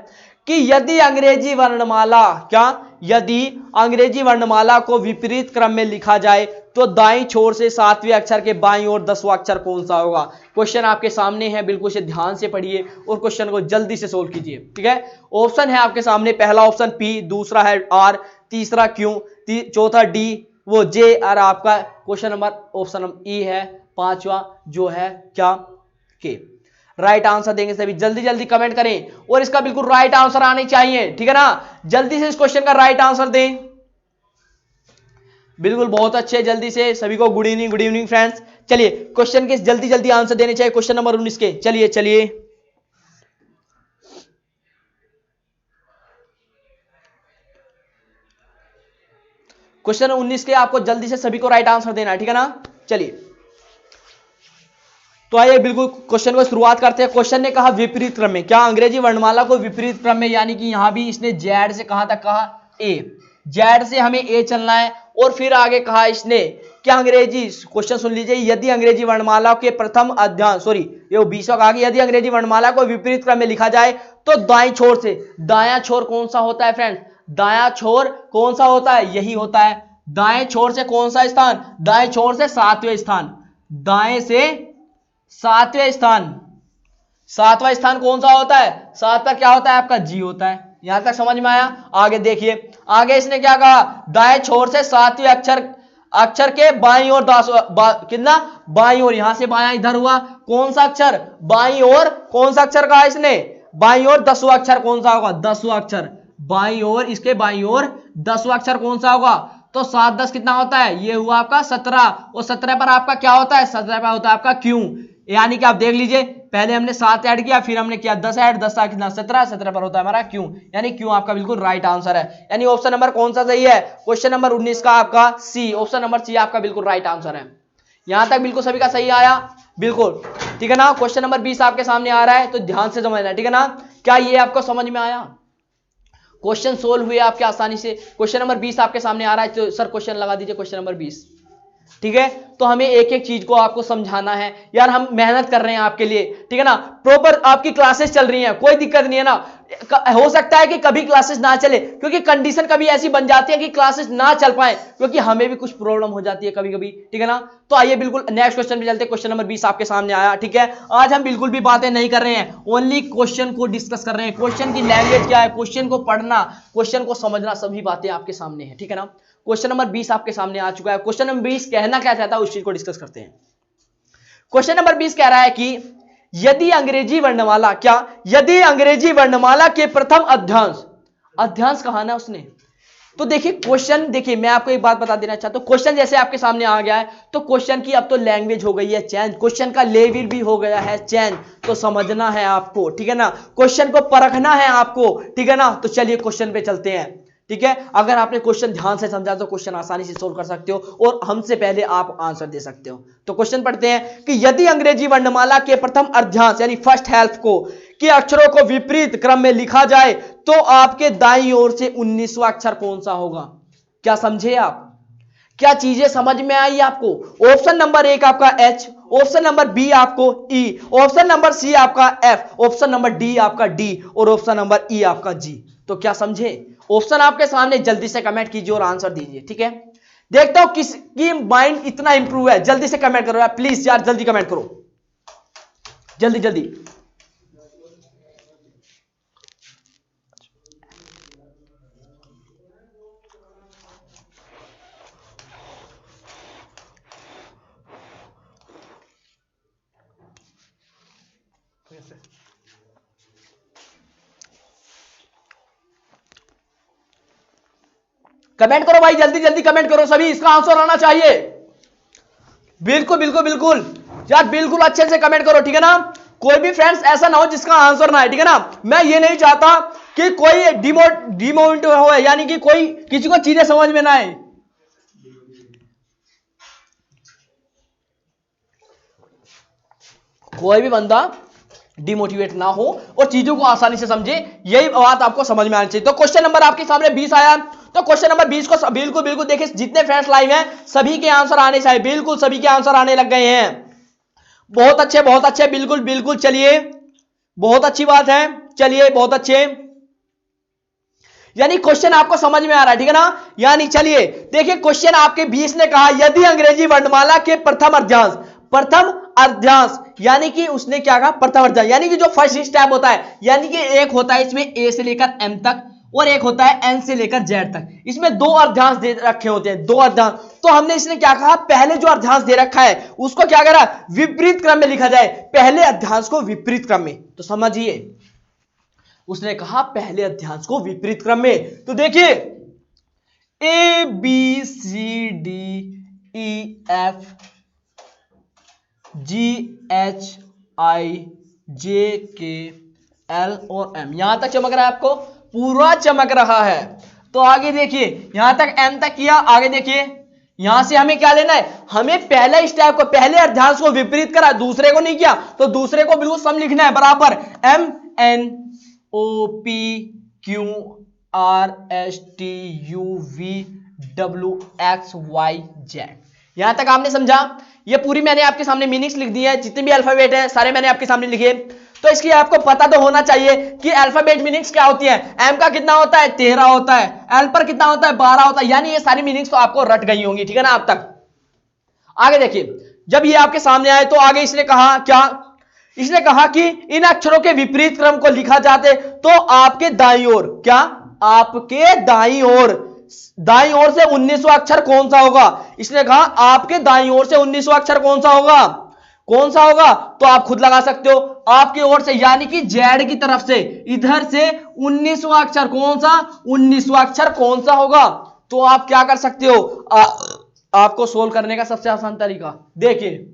कि यदि अंग्रेजी वर्णमाला, क्या, यदि अंग्रेजी वर्णमाला को विपरीत क्रम में लिखा जाए तो दाईं छोर से 7वें अक्षर के बाईं ओर 10वां अक्षर कौन सा होगा। क्वेश्चन आपके सामने है, बिल्कुल से ध्यान से पढ़िए और क्वेश्चन को जल्दी से सोल्व कीजिए, ठीक है। ऑप्शन है आपके सामने, पहला ऑप्शन पी, दूसरा है आर, तीसरा क्यू, चौथा डी, वो जे, और आपका क्वेश्चन नंबर ऑप्शन नंबर ई है, पांचवा जो है क्या, के। राइट आंसर देंगे सभी, जल्दी जल्दी कमेंट करें और इसका बिल्कुल राइट आंसर आने चाहिए, ठीक है ना। जल्दी से इस क्वेश्चन का राइट आंसर दें, बिल्कुल बहुत अच्छे, जल्दी से सभी को गुड इवनिंग फ्रेंड्स। चलिए क्वेश्चन के जल्दी जल्दी आंसर देने चाहिए क्वेश्चन नंबर 19 के। चलिए चलिए क्वेश्चन 19 के आपको जल्दी से सभी को राइट आंसर देना है, ठीक है ना। चलिए तो आइए बिल्कुल क्वेश्चन को शुरुआत करते हैं। क्वेश्चन ने कहा विपरीत क्रम में, क्या अंग्रेजी वर्णमाला को विपरीत क्रम में, यानी कि यहां भी इसने जेड से कहां तक कहा ए, जेड से हमें ए चलना है, और फिर आगे कहा इसने क्या अंग्रेजी, क्वेश्चन सुन लीजिए, यदि अंग्रेजी वर्णमाला के प्रथम अध्याय, सॉरी ये 20वां कहा कि यदि अंग्रेजी वर्णमाला को विपरीत क्रम में लिखा जाए तो दाईं छोर से, दायां छोर कौन सा होता है फ्रेंड्स, दायां छोर कौन सा होता है, यही होता है। दाएं छोर से कौन सा स्थान, दाएं छोर से 7वें स्थान, दाएं से 7वें स्थान, 7वां स्थान कौन सा होता है, 7 पर क्या होता है आपका जी होता है। यहां तक समझ में आया। आगे देखिए, आगे इसने क्या कहा, दाएं छोर से 7वें अक्षर के बाईं ओर कितना, बाईं ओर, यहां से बायां इधर हुआ, कौन सा अक्षर, बाईं ओर, कौन सा अक्षर कहा इसने, बाईं ओर 10वां अक्षर कौन सा होगा, 10वां अक्षर, बाईं ओर, इसके बाईं ओर 10वां अक्षर कौन सा होगा, तो 7 10 कितना होता है, ये हुआ आपका 17, और 17 पर आपका क्या होता है, 17 पर होता है आपका क्यों, यानी कि आप देख लीजिए पहले हमने 7 ऐड किया, फिर हमने किया 10 ऐड, 10 कितना 17, 17 पर होता है हमारा क्यों, यानी क्यों आपका बिल्कुल राइट आंसर है। यानी ऑप्शन नंबर कौन सा सही है, क्वेश्चन नंबर 19 का आपका सी, ऑप्शन नंबर सी आपका बिल्कुल राइट आंसर है। यहां तक बिल्कुल सभी का सही आया, बिल्कुल ठीक है ना। क्वेश्चन नंबर 20 आपके सामने आ रहा है, तो ध्यान से समझना, ठीक है ना। क्या ये आपको समझ में आया, क्वेश्चन सोल्व हुए आपके आसानी से। क्वेश्चन नंबर 20 आपके सामने आ रहा है, तो सर क्वेश्चन लगा दीजिए क्वेश्चन नंबर 20, ठीक है। तो हमें एक एक चीज को आपको समझाना है यार, हम मेहनत कर रहे हैं आपके लिए, ठीक है ना। प्रॉपर आपकी क्लासेस चल रही हैं, कोई दिक्कत नहीं है ना। हो सकता है कि कभी क्लासेस ना चले, क्योंकि कंडीशन कभी ऐसी बन जाती है कि क्लासेस ना चल पाए, क्योंकि हमें भी कुछ प्रॉब्लम हो जाती है कभी कभी, ठीक है ना। तो आइए बिल्कुल नेक्स्ट क्वेश्चन पे चलते हैं। क्वेश्चन नंबर 20 आपके सामने आया, ठीक है। आज हम बिल्कुल भी बातें नहीं कर रहे हैं, ओनली क्वेश्चन को डिस्कस कर रहे हैं। क्वेश्चन की लैंग्वेज क्या है, क्वेश्चन को पढ़ना, क्वेश्चन को समझना, सभी बातें आपके सामने है, ठीक है ना। क्वेश्चन नंबर 20 आपके सामने आ चुका है। क्वेश्चन नंबर 20 कहना क्या चाहता है उस चीज को डिस्कस करते हैं। क्वेश्चन नंबर 20 कह रहा है कि यदि अंग्रेजी वर्णमाला, क्या, यदि अंग्रेजी वर्णमाला के प्रथम अध्यांश, अध्यांश कहा ना उसने, तो देखिए क्वेश्चन, देखिए मैं आपको एक बात बता देना चाहता हूं, क्वेश्चन जैसे आपके सामने आ गया है तो क्वेश्चन की अब तो लैंग्वेज हो गई है चेंज, क्वेश्चन का लेवल भी हो गया है चेंज, तो समझना है आपको, ठीक है ना, क्वेश्चन को परखना है आपको, ठीक है ना। तो चलिए क्वेश्चन पे चलते हैं, ठीक है। अगर आपने क्वेश्चन ध्यान से समझा तो क्वेश्चन आसानी से सोल्व कर सकते हो और हमसे पहले आप आंसर दे सकते हो। तो क्वेश्चन पढ़ते हैं कि यदि अंग्रेजी वर्णमाला के प्रथम अर्धांश यानी फर्स्ट हाफ को के अक्षरों को विपरीत क्रम में लिखा जाए तो आपके दाईं ओर से 19वां अक्षर कौन सा होगा? क्या समझे आप? क्या चीजें समझ में आई आपको? ऑप्शन नंबर 1 आपका H, ऑप्शन नंबर बी आपको E, ऑप्शन नंबर सी आपका F, ऑप्शन नंबर डी आपका D और ऑप्शन नंबर E आपका G। तो क्या समझे? ऑप्शन आपके सामने, जल्दी से कमेंट कीजिए और आंसर दीजिए, ठीक है। देखता हूं किसकी माइंड इतना इंप्रूव है, जल्दी से कमेंट करो यार, प्लीज यार जल्दी कमेंट करो, जल्दी जल्दी। कमेंट करो भाई, जल्दी जल्दी कमेंट करो सभी, इसका आंसर आना चाहिए। बिल्कुल बिल्कुल बिल्कुल यार, बिल्कुल अच्छे से कमेंट करो, ठीक है ना। कोई भी फ्रेंड्स ऐसा ना हो जिसका आंसर ना है, ठीक है ना। मैं ये नहीं चाहता कि कोई डिमोटिवेट हो, यानी कि कोई किसी को चीजें समझ में ना आए। कोई भी बंदा डिमोटिवेट ना हो और चीजों को आसानी से समझे, यही बात आपको समझ में आनी चाहिए। तो क्वेश्चन नंबर आपके सामने 20 आया, तो क्वेश्चन नंबर 20 को बिल्कुल बिल्कुल देखिए, जितने फ्रेंड्स लाइव हैं सभी के आंसर आने चाहिए, बिल्कुल सभी के आंसर आने लग गए हैं। बहुत अच्छे, बिल्कुल बिल्कुल, चलिए बहुत अच्छी बात है, चलिए बहुत अच्छे, यानी क्वेश्चन आपको समझ में आ रहा है, ठीक है ना। यानी चलिए देखिए क्वेश्चन आपके 20 ने कहा यदि अंग्रेजी वर्णमाला के प्रथम अर्धांश यानी कि उसने क्या कहा, प्रथम अर्धांश, यानी कि जो फर्स्ट स्टेप होता है, यानी कि एक होता है इसमें ए से लेकर एम तक और एक होता है एन से लेकर जेड तक, इसमें 2 अर्धांश दे रखे होते हैं, 2 अर्धांश। तो हमने इसने क्या कहा, पहले जो अर्धांश दे रखा है उसको क्या करा, विपरीत क्रम में लिखा जाए, पहले अर्धांश को विपरीत क्रम में। तो समझिए उसने कहा पहले अर्धांश को विपरीत क्रम में। तो देखिए A B C D E F G H I J K L और एम, यहां तक चमक रहा है आपको, पूरा चमक रहा है। तो आगे देखिए यहां तक एम तक किया, आगे देखिए यहां से हमें क्या लेना है, हमें पहले स्टेप को, पहले अर्धांश को विपरीत करा, दूसरे को नहीं किया, तो दूसरे को बिल्कुल सम लिखना है, बराबर M N O P Q R S T U V W X Y Z. यहां तक आपने समझा। ये पूरी मैंने आपके सामने मीनिंग्स लिख दी है, जितने भी अल्फाबेट हैं सारे मैंने आपके सामने लिखे। तो इसकी आपको पता तो होना चाहिए कि अल्फाबेट मीनिंग्स क्या होती है। एम का कितना होता है, 13 होता है, एल पर कितना होता है, 12 होता है, यानी ये सारी मीनिंग्स तो आपको रट गई होंगी, ठीक है ना अब तक। आगे देखिए जब ये आपके सामने आए तो आगे इसने कहा क्या, इसने कहा कि इन अक्षरों के विपरीत क्रम को लिखा जाते तो आपके दाईं ओर, क्या आपके दाईं ओर से 19वां अक्षर कौन सा होगा। इसने कहा आपके दाईं ओर से 19वां अक्षर कौन सा होगा, कौन सा होगा, तो आप खुद लगा सकते हो, आपकी ओर से यानी कि जेड की तरफ से, इधर से 19वां अक्षर कौन सा, 19वां अक्षर कौन सा होगा। तो आप क्या कर सकते हो, आपको सोल्व करने का सबसे आसान तरीका देखिए,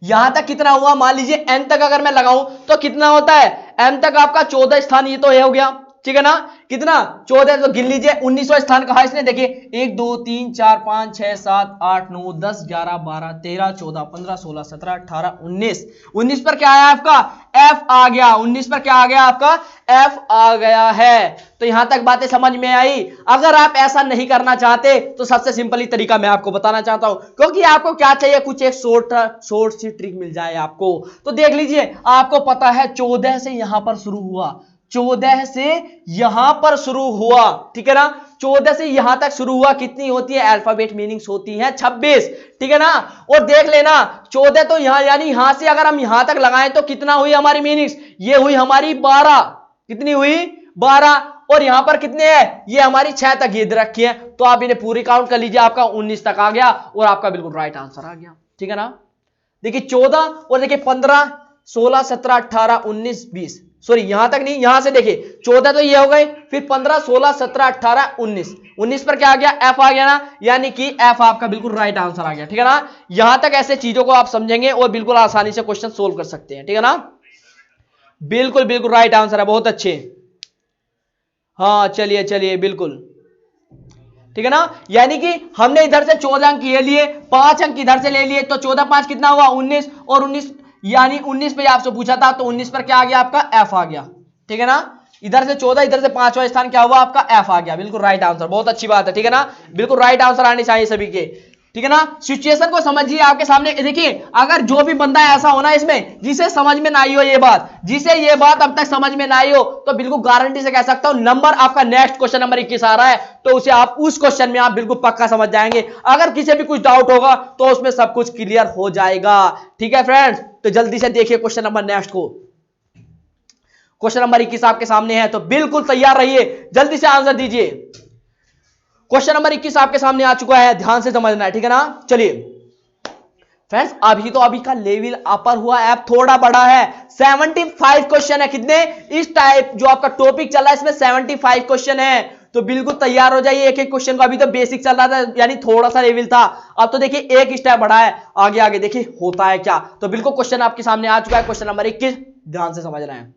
यहां तक कितना हुआ, मान लीजिए एन तक अगर मैं लगाऊं तो कितना होता है, एम तक आपका 14 स्थान, ये तो ये हो गया, ठीक है ना, कितना 14, तो गिन लीजिए 19वां स्थान कहा इसने, देखिए 1 2 3 4 5 6 7 8 9 10 11 12 13 14 15 16 17 18 19, 19 पर क्या आया आपका, एफ आ गया, 19 पर क्या आ गया आपका, एफ आ गया है। तो यहां तक बातें समझ में आई। अगर आप ऐसा नहीं करना चाहते तो सबसे सिंपल ही तरीका मैं आपको बताना चाहता हूं, क्योंकि आपको क्या चाहिए, कुछ एक शॉर्ट सी ट्रिक मिल जाए आपको। तो देख लीजिए आपको पता है 14 से यहां पर शुरू हुआ, 14 से यहां पर शुरू हुआ, ठीक है ना, 14 से यहां तक शुरू हुआ, कितनी होती है अल्फाबेट मीनिंग्स होती है 26, ठीक है ना। और देख लेना 14 तो यहां, यानी यहां से अगर हम यहां तक लगाएं तो कितना हुई हमारी मीनिंग्स, ये हुई हमारी 12, कितनी हुई 12, और यहां पर कितने हैं, ये हमारी 6 तक ये रखी है। तो आप इन्हें पूरी काउंट कर लीजिए, आपका 19 तक आ गया और आपका बिल्कुल राइट आंसर आ गया, ठीक है ना। देखिए 14 और देखिए 15 16 17 18 19 20, सॉरी यहां तक नहीं, यहां से देखिए 14 तो ये हो गए, फिर 15 16 17 18 19, 19 पर क्या आ गया, एफ आ गया ना, यानी कि एफ आपका बिल्कुल राइट आंसर आ गया। ठीक है ना, यहां तक ऐसे चीजों को आप समझेंगे और बिल्कुल आसानी से क्वेश्चन सोल्व कर सकते हैं। ठीक है ना, बिल्कुल बिल्कुल राइट आंसर है, बहुत अच्छे। हाँ चलिए चलिए बिल्कुल ठीक है ना, यानी कि हमने इधर से 14 अंक ये लिए, 5 अंक इधर से ले लिए, तो 14 5 कितना हुआ 19, और 19 यानी 19 पे आपसे पूछा था, तो 19 पर क्या आ गया आपका एफ आ गया। ठीक है ना, इधर से 14 इधर से 5वां स्थान क्या हुआ आपका एफ आ गया, बिल्कुल राइट आंसर, बहुत अच्छी बात है। ठीक है ना, बिल्कुल राइट आंसर आने चाहिए सभी के। ठीक है ना, सिचुएशन को समझिए, आपके सामने देखिए, अगर जो भी बंदा ऐसा होना इसमें जिसे समझ में ना आई हो ये बात, जिसे ये बात अब तक समझ में ना आई हो, तो बिल्कुल गारंटी से कह सकता हूं नंबर आपका नेक्स्ट क्वेश्चन नंबर 21 आ रहा है, तो उसे आप उस क्वेश्चन में आप बिल्कुल पक्का समझ जाएंगे। अगर किसी भी कुछ डाउट होगा तो उसमें सब कुछ क्लियर हो जाएगा। ठीक है फ्रेंड्स, तो जल्दी से देखिए क्वेश्चन नंबर नेक्स्ट को। क्वेश्चन नंबर 21 आपके सामने है, तो बिल्कुल तैयार रहिए, जल्दी से आंसर दीजिए। क्वेश्चन नंबर 21 आपके सामने आ चुका है, ध्यान से समझना है। ठीक है ना, चलिए फ्रेंड्स, अभी तो अभी का लेवल अपर हुआ है, थोड़ा बड़ा है, 75 क्वेश्चन है। कितने, इस टाइप जो आपका टॉपिक चल रहा है इसमें 75 क्वेश्चन है, तो बिल्कुल तैयार हो जाइए एक एक क्वेश्चन को। अभी तो बेसिक चल रहा था, यानी थोड़ा सा लेवल था, अब तो देखिए एक स्टेप बढ़ा है, आगे आगे देखिए होता है क्या। तो बिल्कुल क्वेश्चन आपके सामने आ चुका है, क्वेश्चन नंबर 21, ध्यान से समझ रहे हैं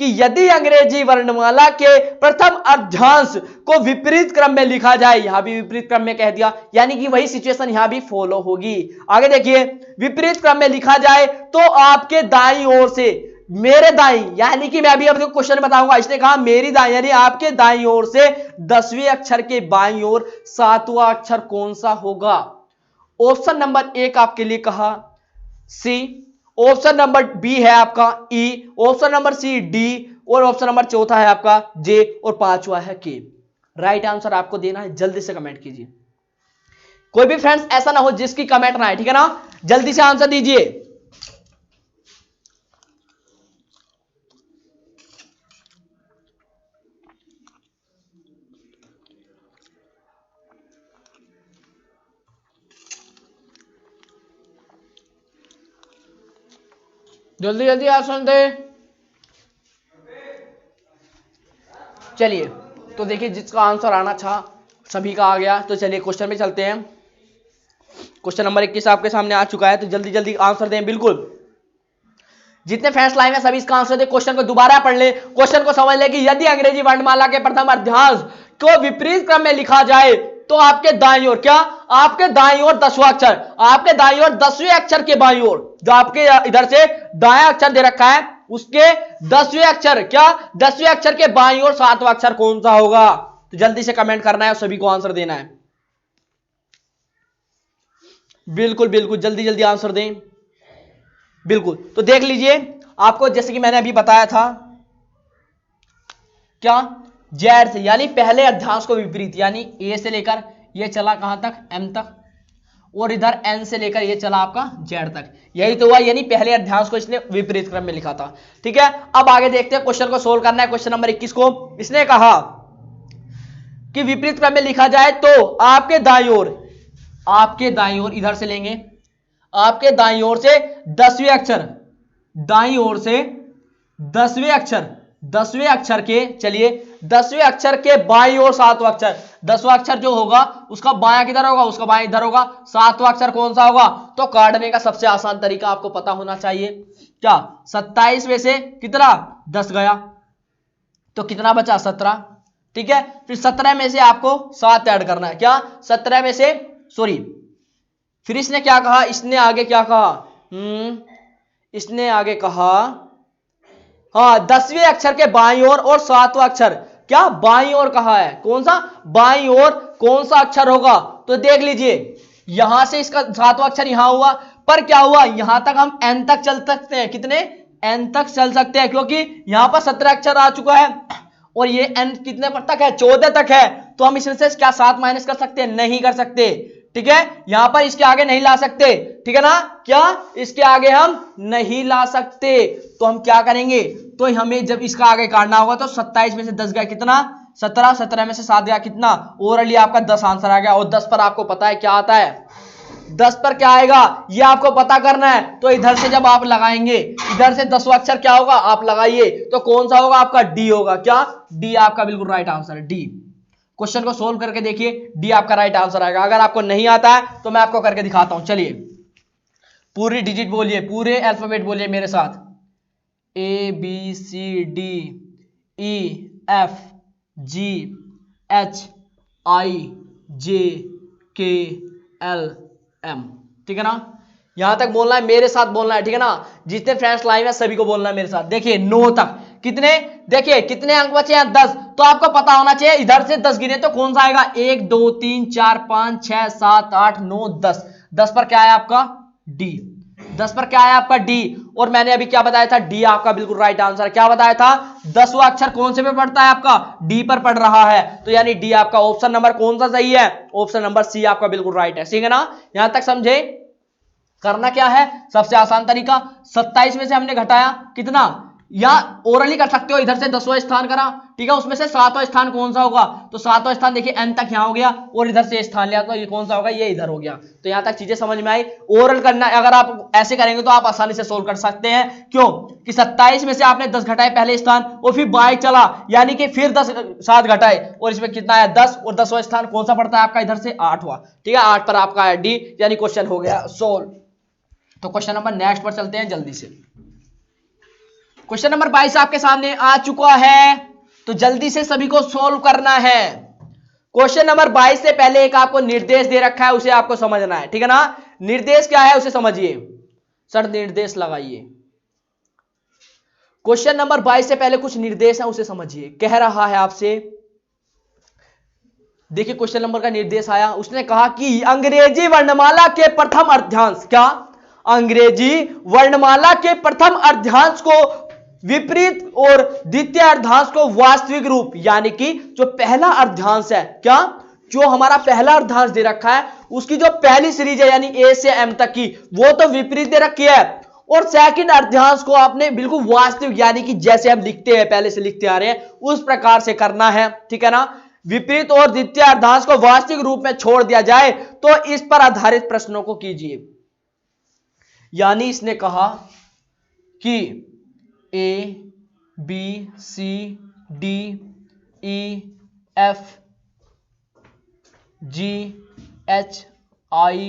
कि यदि अंग्रेजी वर्णमाला के प्रथम अर्धांश को विपरीत क्रम में लिखा जाए, यहां भी विपरीत क्रम में कह दिया, यानी कि वही सिचुएशन यहां भी फॉलो होगी। आगे देखिए, विपरीत क्रम में लिखा जाए तो आपके दाईं ओर से, मेरे दाईं, यानी कि मैं अभी आपको क्वेश्चन बताऊंगा, इसने कहा मेरी दाईं, यानी आपके दाईं ओर से 10वें अक्षर के बाईं ओर 7वां अक्षर कौन सा होगा। ऑप्शन नंबर 1 आपके लिए कहा सी, ऑप्शन नंबर बी है आपका ई, ऑप्शन नंबर सी डी, और ऑप्शन नंबर चौथा है आपका जे, और 5वां है के। राइट आंसर आपको देना है, जल्दी से कमेंट कीजिए। कोई भी फ्रेंड्स ऐसा ना हो जिसकी कमेंट ना है। ठीक है ना, जल्दी से आंसर दीजिए। जल्दी जल्दी आंसर दे। चलिए, तो देखिए जिसका आंसर आना था सभी का आ गया, तो चलिए क्वेश्चन में चलते हैं। क्वेश्चन नंबर 21 आपके सामने आ चुका है, तो जल्दी जल्दी आंसर दें। बिल्कुल जितने फैंस लाइन में सभी इसका आंसर दें। क्वेश्चन को दोबारा पढ़ ले, क्वेश्चन को समझ ले कि यदि अंग्रेजी वर्णमाला के प्रथम अर्धांश को विपरीत क्रम में लिखा जाए तो आपके दाईं ओर क्या, आपके दाईं ओर 10वां अक्षर, आपके दाईं ओर 10वें अक्षर के बाईं ओर, जो आपके इधर से दायां अक्षर दे रखा है उसके 10वें अक्षर, क्या 10वें अक्षर के बाईं ओर 7वां अक्षर कौन सा होगा। तो जल्दी से कमेंट करना है और सभी को आंसर देना है। बिल्कुल बिल्कुल जल्दी जल्दी आंसर दें। बिल्कुल, तो देख लीजिए, आपको जैसे कि मैंने अभी बताया था क्या, जेड से, यानी पहले अध्यास को विपरीत, यानी ए से लेकर ये चला कहां तक, एम तक, और इधर एन से लेकर ये चला आपका जेड तक, यही तो हुआ, यानी पहले अध्यास को इसने विपरीत क्रम में लिखा था। ठीक है, अब आगे देखते हैं, क्वेश्चन को सोल्व करना है। क्वेश्चन नंबर 21 को इसने कहा कि विपरीत क्रम में लिखा जाए तो आपके दाईं ओर, आपके दाईं ओर इधर से लेंगे, आपके दाईं ओर से 10वें अक्षर, दाईं ओर से 10वें अक्षर, 10वें अक्षर के, चलिए 10वें अक्षर के बाईं ओर 7वां अक्षर, 10वां अक्षर जो होगा उसका बायां किधर होगा, उसका बायां इधर होगा, 7वां अक्षर कौन सा होगा। तो काटने का सबसे आसान तरीका आपको पता होना चाहिए, क्या 27 में से कितना 10 गया तो कितना बचा 17। ठीक है, फिर 17 में से आपको 7 ऐड करना है, क्या 17 में से, सॉरी, फिर इसने क्या कहा, इसने आगे क्या कहा, इसने आगे कहा, हाँ 10वें अक्षर के बाईं ओर और 7वां अक्षर, क्या बाईं ओर कहा है, कौन सा बाईं ओर कौन सा अक्षर होगा। तो देख लीजिए, यहां से इसका 7वां अक्षर यहां हुआ, पर क्या हुआ, यहां तक हम एन तक चल सकते हैं, कितने एन तक चल सकते हैं, क्योंकि यहां पर 17 अक्षर आ चुका है और ये एन कितने पर तक है, 14 तक है, तो हम इसमें से क्या 7 माइनस कर सकते हैं, नहीं कर सकते। ठीक है, यहां पर इसके आगे नहीं ला सकते, ठीक है ना, क्या इसके आगे हम नहीं ला सकते, तो हम क्या करेंगे, तो हमें जब इसका आगे काटना होगा तो 27 में से 10 गया कितना 17, 17 में से 7 गया कितना, ओवरऑली आपका 10 आंसर आ गया। और 10 पर आपको पता है क्या आता है, 10 पर क्या आएगा ये आपको पता करना है। तो इधर से जब आप लगाएंगे, इधर से 10वां अक्षर क्या होगा आप लगाइए, तो कौन सा होगा आपका डी होगा। क्या डी आपका बिल्कुल राइट आंसर है। डी क्वेश्चन को सोल्व करके देखिए, डी आपका राइट आंसर आएगा। अगर आपको नहीं आता है तो मैं आपको करके दिखाता हूं। चलिए पूरी डिजिट बोलिए, पूरे अल्फाबेट बोलिए मेरे साथ। A B C D E F G H I J K L M, ठीक है ना। यहां तक बोलना है, मेरे साथ बोलना है, ठीक है ना। जितने फ्रेंड्स लाइव है सभी को बोलना है मेरे साथ। देखिए 9 तक कितने, देखिए कितने अंक बचे हैं 10, तो आपको पता होना चाहिए इधर से 10 गिने तो कौन सा आएगा 1 2 3 4 5 6 7 8 9 10। 10 पर क्या है आपका डी, 10 पर क्या है आपका डी। और मैंने अभी क्या बताया था, डी आपका बिल्कुल राइट आंसर। क्या बताया था, 10वां अक्षर कौन से पे पड़ता है आपका डी पर पड़ रहा है, तो यानी डी आपका ऑप्शन नंबर कौन सा सही है, ऑप्शन नंबर सी आपका बिल्कुल राइट है। ठीक है ना, यहां तक समझे। करना क्या है, सबसे आसान तरीका 27 में से हमने घटाया कितना, या ओरली कर सकते हो, इधर से 10वां स्थान करा, ठीक है, उसमें से 7वां स्थान कौन सा होगा, तो 7वां स्थान देखिए एन तक यहां हो गया, और इधर से स्थान लिया तो ये कौन सा होगा, ये इधर हो गया। तो यहां तक चीजें समझ में आई। ओरल करना अगर आप ऐसे करेंगे तो आप आसानी से सोल्व कर सकते हैं। क्यों कि 27 में से आपने 10 घटाए पहले स्थान, और फिर बाय चला, यानी कि फिर 10 7 घटाए, और इसमें कितना है 10, और 10वां स्थान कौन सा पड़ता है आपका इधर से 8वां, ठीक है, 8 पर आपका है डी, यानी क्वेश्चन हो गया सोल्व। तो क्वेश्चन नंबर नेक्स्ट पर चलते हैं जल्दी से। क्वेश्चन नंबर 22 आपके सामने आ चुका है, तो जल्दी से सभी को सोल्व करना है। क्वेश्चन नंबर 22 से पहले एक आपको निर्देश दे रखा है, उसे आपको समझना है, ठीक है ना। निर्देश क्या है उसे समझिए, सर निर्देश लगाइए। क्वेश्चन नंबर 22 से पहले कुछ निर्देश है उसे समझिए। कह रहा है आपसे, देखिए क्वेश्चन नंबर का निर्देश आया, उसने कहा कि अंग्रेजी वर्णमाला के प्रथम अर्धांश, क्या अंग्रेजी वर्णमाला के प्रथम अर्धांश को विपरीत और द्वितीय अर्धांश को वास्तविक रूप, यानी कि जो पहला अर्धांश है, क्या जो हमारा पहला अर्धांश दे रखा है उसकी जो पहली सीरीज है यानी ए से एम तक की, वो तो विपरीत दे रखी है, और सेकंड अर्धांश को आपने बिल्कुल वास्तविक, यानी कि जैसे हम लिखते हैं पहले से लिखते आ रहे हैं उस प्रकार से करना है, ठीक है ना। विपरीत और द्वितीय अर्धांश को वास्तविक रूप में छोड़ दिया जाए तो इस पर आधारित प्रश्नों को कीजिए। यानी इसने कहा कि A B C D E F G H I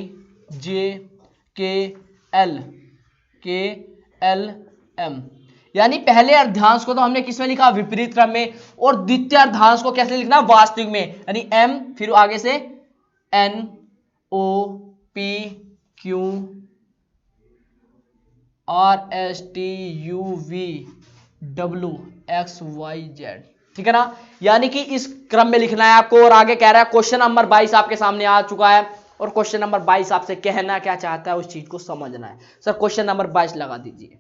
J K L M, यानी पहले अर्धांश को तो हमने किस में लिखा विपरीत क्रम में, और द्वितीय अर्धांश को कैसे लिखना वास्तविक में, यानी एम फिर आगे से N O P Q R S T U V W X Y Z, ठीक है ना। यानी कि इस क्रम में लिखना है आपको। और आगे कह रहा है क्वेश्चन नंबर 22 आपके सामने आ चुका है, और क्वेश्चन नंबर 22 आपसे कहना क्या चाहता है उस चीज को समझना है। सर क्वेश्चन नंबर 22 लगा दीजिए।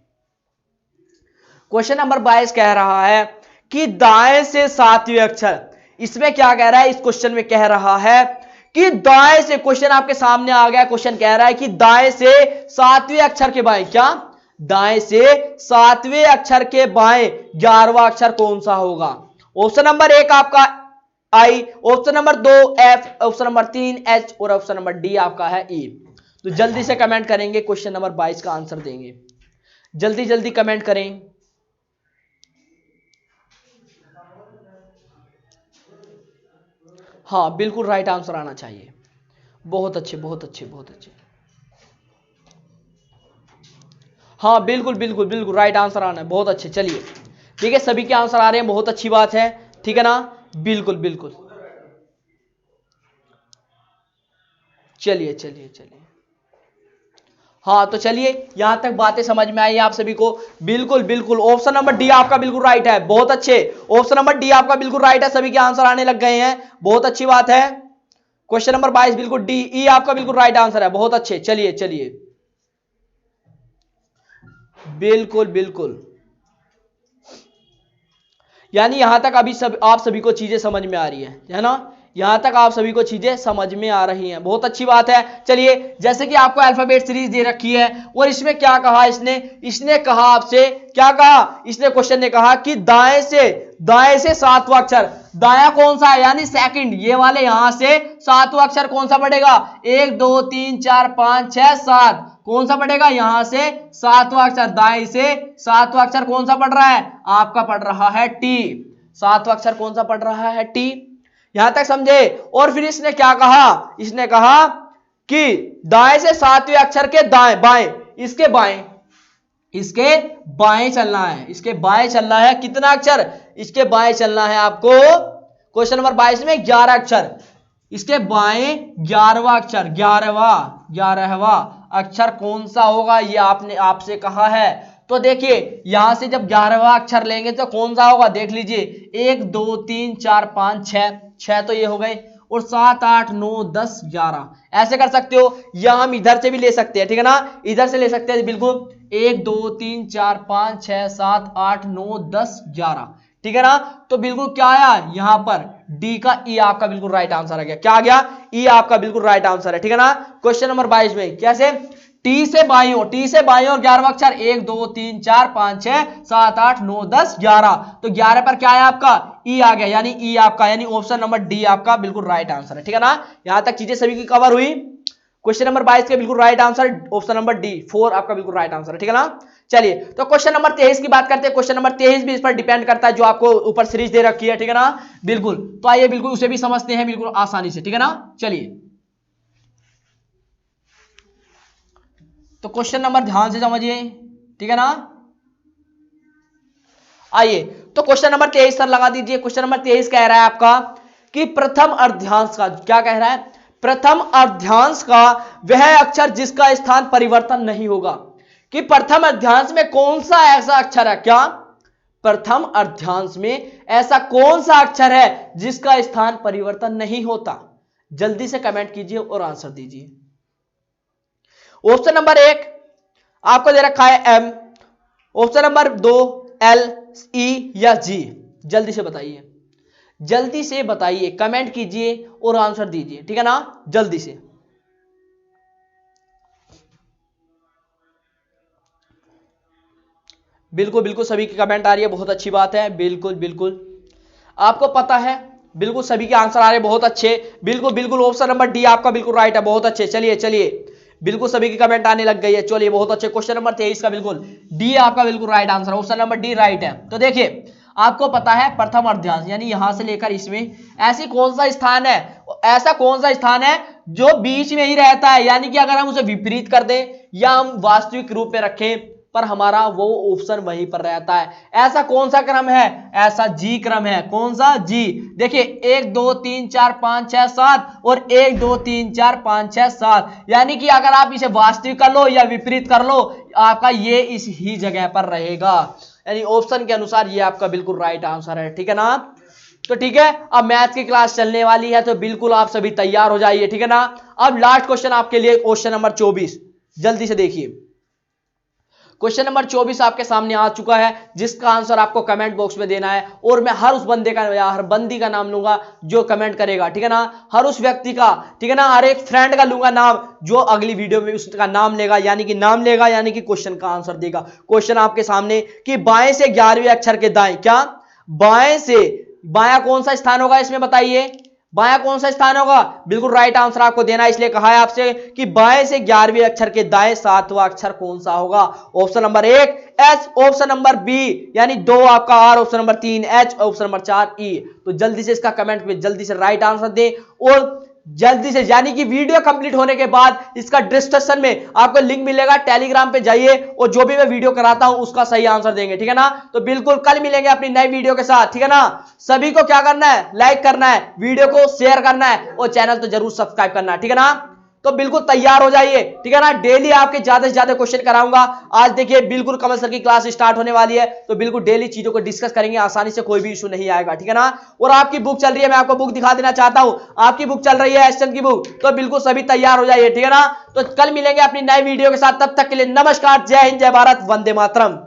क्वेश्चन नंबर 22 कह रहा है कि दाएं से 7वें अक्षर, इसमें क्या कह रहा है, इस क्वेश्चन में कह रहा है कि दाएं से, क्वेश्चन आपके सामने आ गया, क्वेश्चन कह रहा है कि दाएं से 7वें अक्षर के बाएं, क्या दाएं से 7वें अक्षर के बाएं 11वां अक्षर कौन सा होगा। ऑप्शन नंबर 1 आपका I, option number 2 F, option number 3 H, और ऑप्शन नंबर डी आपका है ई। तो जल्दी से कमेंट करेंगे, क्वेश्चन नंबर 22 का आंसर देंगे, जल्दी जल्दी कमेंट करें। हाँ बिल्कुल राइट आंसर आना चाहिए। बहुत अच्छे बहुत अच्छे बहुत अच्छे, हाँ बिल्कुल बिल्कुल बिल्कुल राइट आंसर आना है, बहुत अच्छे। चलिए ठीक है, सभी के आंसर आ रहे हैं, बहुत अच्छी बात है, ठीक है ना, बिल्कुल बिल्कुल। चलिए चलिए चलिए, हाँ तो चलिए यहां तक बातें समझ में आई आप सभी को, बिल्कुल बिल्कुल। ऑप्शन नंबर डी आपका बिल्कुल राइट है, बहुत अच्छे, ऑप्शन नंबर डी आपका बिल्कुल राइट है, सभी के आंसर आने लग गए हैं, बहुत अच्छी बात है। क्वेश्चन नंबर 22 बिल्कुल डी ई आपका बिल्कुल राइट आंसर है, बहुत अच्छे। चलिए चलिए, बिल्कुल बिल्कुल, यानी यहां तक अभी सब आप सभी को चीजें समझ में आ रही है ना। यहां तक आप सभी को चीजें समझ में आ रही हैं, बहुत अच्छी बात है। चलिए, जैसे कि आपको अल्फाबेट सीरीज दे रखी है और इसमें क्या कहा इसने कहा आपसे, क्या कहा इसने, क्वेश्चन ने कहा कि दाएं से सातवां अक्षर, दाया कौन सा है यानी सेकंड, ये वाले यहां से सातवां अक्षर कौन सा पड़ेगा, 1 2 3 4 5 6 7, कौन सा पड़ेगा यहां से सातवां अक्षर, दाएं से सातवां अक्षर कौन सा पड़ रहा है आपका, पड़ रहा है टी, सातवां अक्षर कौन सा पड़ रहा है टी, यहां तक समझे। और फिर इसने क्या कहा, इसने कहा कि दाएं से सातवें अक्षर के दाएं बाएं, इसके बाएं चलना है, इसके बाएं चलना है, कितना अक्षर, इसके बाएं चलना है आपको, क्वेश्चन नंबर 22 में 11 अक्षर, इसके बाएं 11वां अक्षर, 11वां अक्षर कौन सा होगा, ये आपने आपसे कहा है। तो देखिए यहां से जब 11वां अक्षर लेंगे तो कौन सा होगा, देख लीजिए 1 2 3 4 5 6 तो ये हो गए, और 7 8 9 10 11 ऐसे कर सकते हो, या हम इधर से भी ले सकते हैं, ठीक है ना, इधर से ले सकते हैं बिल्कुल, 1 2 3 4 5 6 7 8 9 10 11, ठीक है ना। तो बिल्कुल क्या आया यहां पर, डी का ई आपका बिल्कुल राइट आंसर आ गया, क्या आ गया, ई आपका बिल्कुल राइट आंसर है, ठीक है ना। क्वेश्चन नंबर 22 में कैसे, टी से बाईं ओर 11वां अक्षर, 1 2 3 4 5 6 7 8 9 10 11, तो 11 पर क्या है आपका ई आ गया, यानी ई आपका, यानी ऑप्शन नंबर डी आपका बिल्कुल राइट आंसर है, ठीक है ना। यहां तक चीजें सभी की कवर हुई। क्वेश्चन नंबर 22 के बिल्कुल right answer option number D 4 आपका बिल्कुल राइट आंसर है, ठीक है ना। चलिए, तो क्वेश्चन नंबर 23 की बात करते हैं। क्वेश्चन नंबर 23 भी इस पर डिपेंड करता है, जो आपको ऊपर सीरीज दे रखी है, ठीक है ना, बिल्कुल। तो आइए बिल्कुल उसे भी समझते हैं बिल्कुल आसानी से, ठीक है ना। चलिए, तो क्वेश्चन नंबर ध्यान से समझिए, ठीक है ना। आइए, तो क्वेश्चन नंबर 23 सर लगा दीजिए। क्वेश्चन नंबर 23 कह रहा है आपका कि प्रथम अर्ध्यांश का, क्या कह रहा है, प्रथम अर्ध्यांश का वह अक्षर जिसका स्थान परिवर्तन नहीं होगा, कि प्रथम अर्ध्यांश में कौन सा ऐसा अक्षर है, क्या प्रथम अर्ध्यांश में ऐसा कौन सा अक्षर है जिसका स्थान परिवर्तन नहीं होता, जल्दी से कमेंट कीजिए और आंसर दीजिए। ऑप्शन नंबर 1 आपको दे रखा है एम, ऑप्शन नंबर 2 एल, ई या जी, जल्दी से बताइए, कमेंट कीजिए और आंसर दीजिए, ठीक है ना, जल्दी से। बिल्कुल सभी की कमेंट आ रही है, बहुत अच्छी बात है, बिल्कुल आपको पता है, बिल्कुल सभी के आंसर आ रहे हैं, बहुत अच्छे, बिल्कुल ऑप्शन नंबर डी आपका बिल्कुल राइट है, बहुत अच्छे। चलिए बिल्कुल सभी की कमेंट आने लग गई है, चलिए बहुत अच्छे। क्वेश्चन नंबर 23 का बिल्कुल डी आपका बिल्कुल right answer, option number D right है। तो देखिए आपको पता है प्रथम अर्ध्यांश यानी यहां से लेकर इसमें ऐसा कौन सा स्थान है जो बीच में ही रहता है, यानी कि अगर हम उसे विपरीत कर दें या हम वास्तविक रूप में रखें पर हमारा वो ऑप्शन वहीं पर रहता है, ऐसा कौन सा क्रम है, ऐसा जी क्रम है, कौन सा जी। देखिए 1 2 3 4 5 6 7 और 1 2 3 4 5 6 7, यानी कि अगर आप इसे वास्तविक कर लो या विपरीत कर लो आपका ये इस ही जगह पर रहेगा, यानी ऑप्शन के अनुसार ये आपका बिल्कुल राइट आंसर है, ठीक है ना। तो ठीक है, अब मैथ की क्लास चलने वाली है तो बिल्कुल आप सभी तैयार हो जाइए, ठीक है ना। अब लास्ट क्वेश्चन आपके लिए क्वेश्चन नंबर 24, जल्दी से देखिए। क्वेश्चन नंबर 24 आपके सामने आ चुका है, जिसका आंसर आपको कमेंट बॉक्स में देना है, और मैं हर उस बंदे का या हर बंदी का नाम लूंगा जो कमेंट करेगा, ठीक है ना, हर उस व्यक्ति का, ठीक है ना, हर एक फ्रेंड का लूंगा नाम जो अगली वीडियो में उसका नाम लेगा, यानी कि क्वेश्चन का आंसर देगा। क्वेश्चन आपके सामने कि बाएं से 11वें अक्षर के दाएं, क्या बाएं से बायां कौन सा स्थान होगा इसमें, बताइए बायां कौन सा स्थान होगा, बिल्कुल राइट आंसर आपको देना है, इसलिए कहा है आपसे कि बाएं से 11वें अक्षर के दाएं सातवां अक्षर कौन सा होगा। Option number 1 H, option number B यानी 2 आपका R, option number 3 H, option number 4 E. तो जल्दी से इसका कमेंट में जल्दी से राइट आंसर दें, और जल्दी से, यानी कि वीडियो कंप्लीट होने के बाद इसका डिस्क्रिप्शन में आपको लिंक मिलेगा, टेलीग्राम पे जाइए और जो भी मैं वीडियो कराता हूं उसका सही आंसर देंगे, ठीक है ना। तो बिल्कुल कल मिलेंगे अपनी नई वीडियो के साथ, ठीक है ना। सभी को क्या करना है, लाइक करना है, वीडियो को शेयर करना है और चैनल तो जरूर सब्सक्राइब करना है, ठीक है ना। तो बिल्कुल तैयार हो जाइए, ठीक है ना। डेली आपके ज्यादा से ज्यादा क्वेश्चन कराऊंगा। आज देखिए बिल्कुल कमल सर की क्लास स्टार्ट होने वाली है, तो बिल्कुल डेली चीजों को डिस्कस करेंगे, आसानी से कोई भी इशू नहीं आएगा, ठीक है ना। और आपकी बुक चल रही है, मैं आपको बुक दिखा देना चाहता हूं, आपकी बुक चल रही है एसचंद की बुक, तो बिल्कुल सभी तैयार हो जाइए, ठीक है ना। तो कल मिलेंगे अपनी नई वीडियो के साथ, तब तक के लिए नमस्कार, जय हिंद, जय भारत, वंदे मातरम।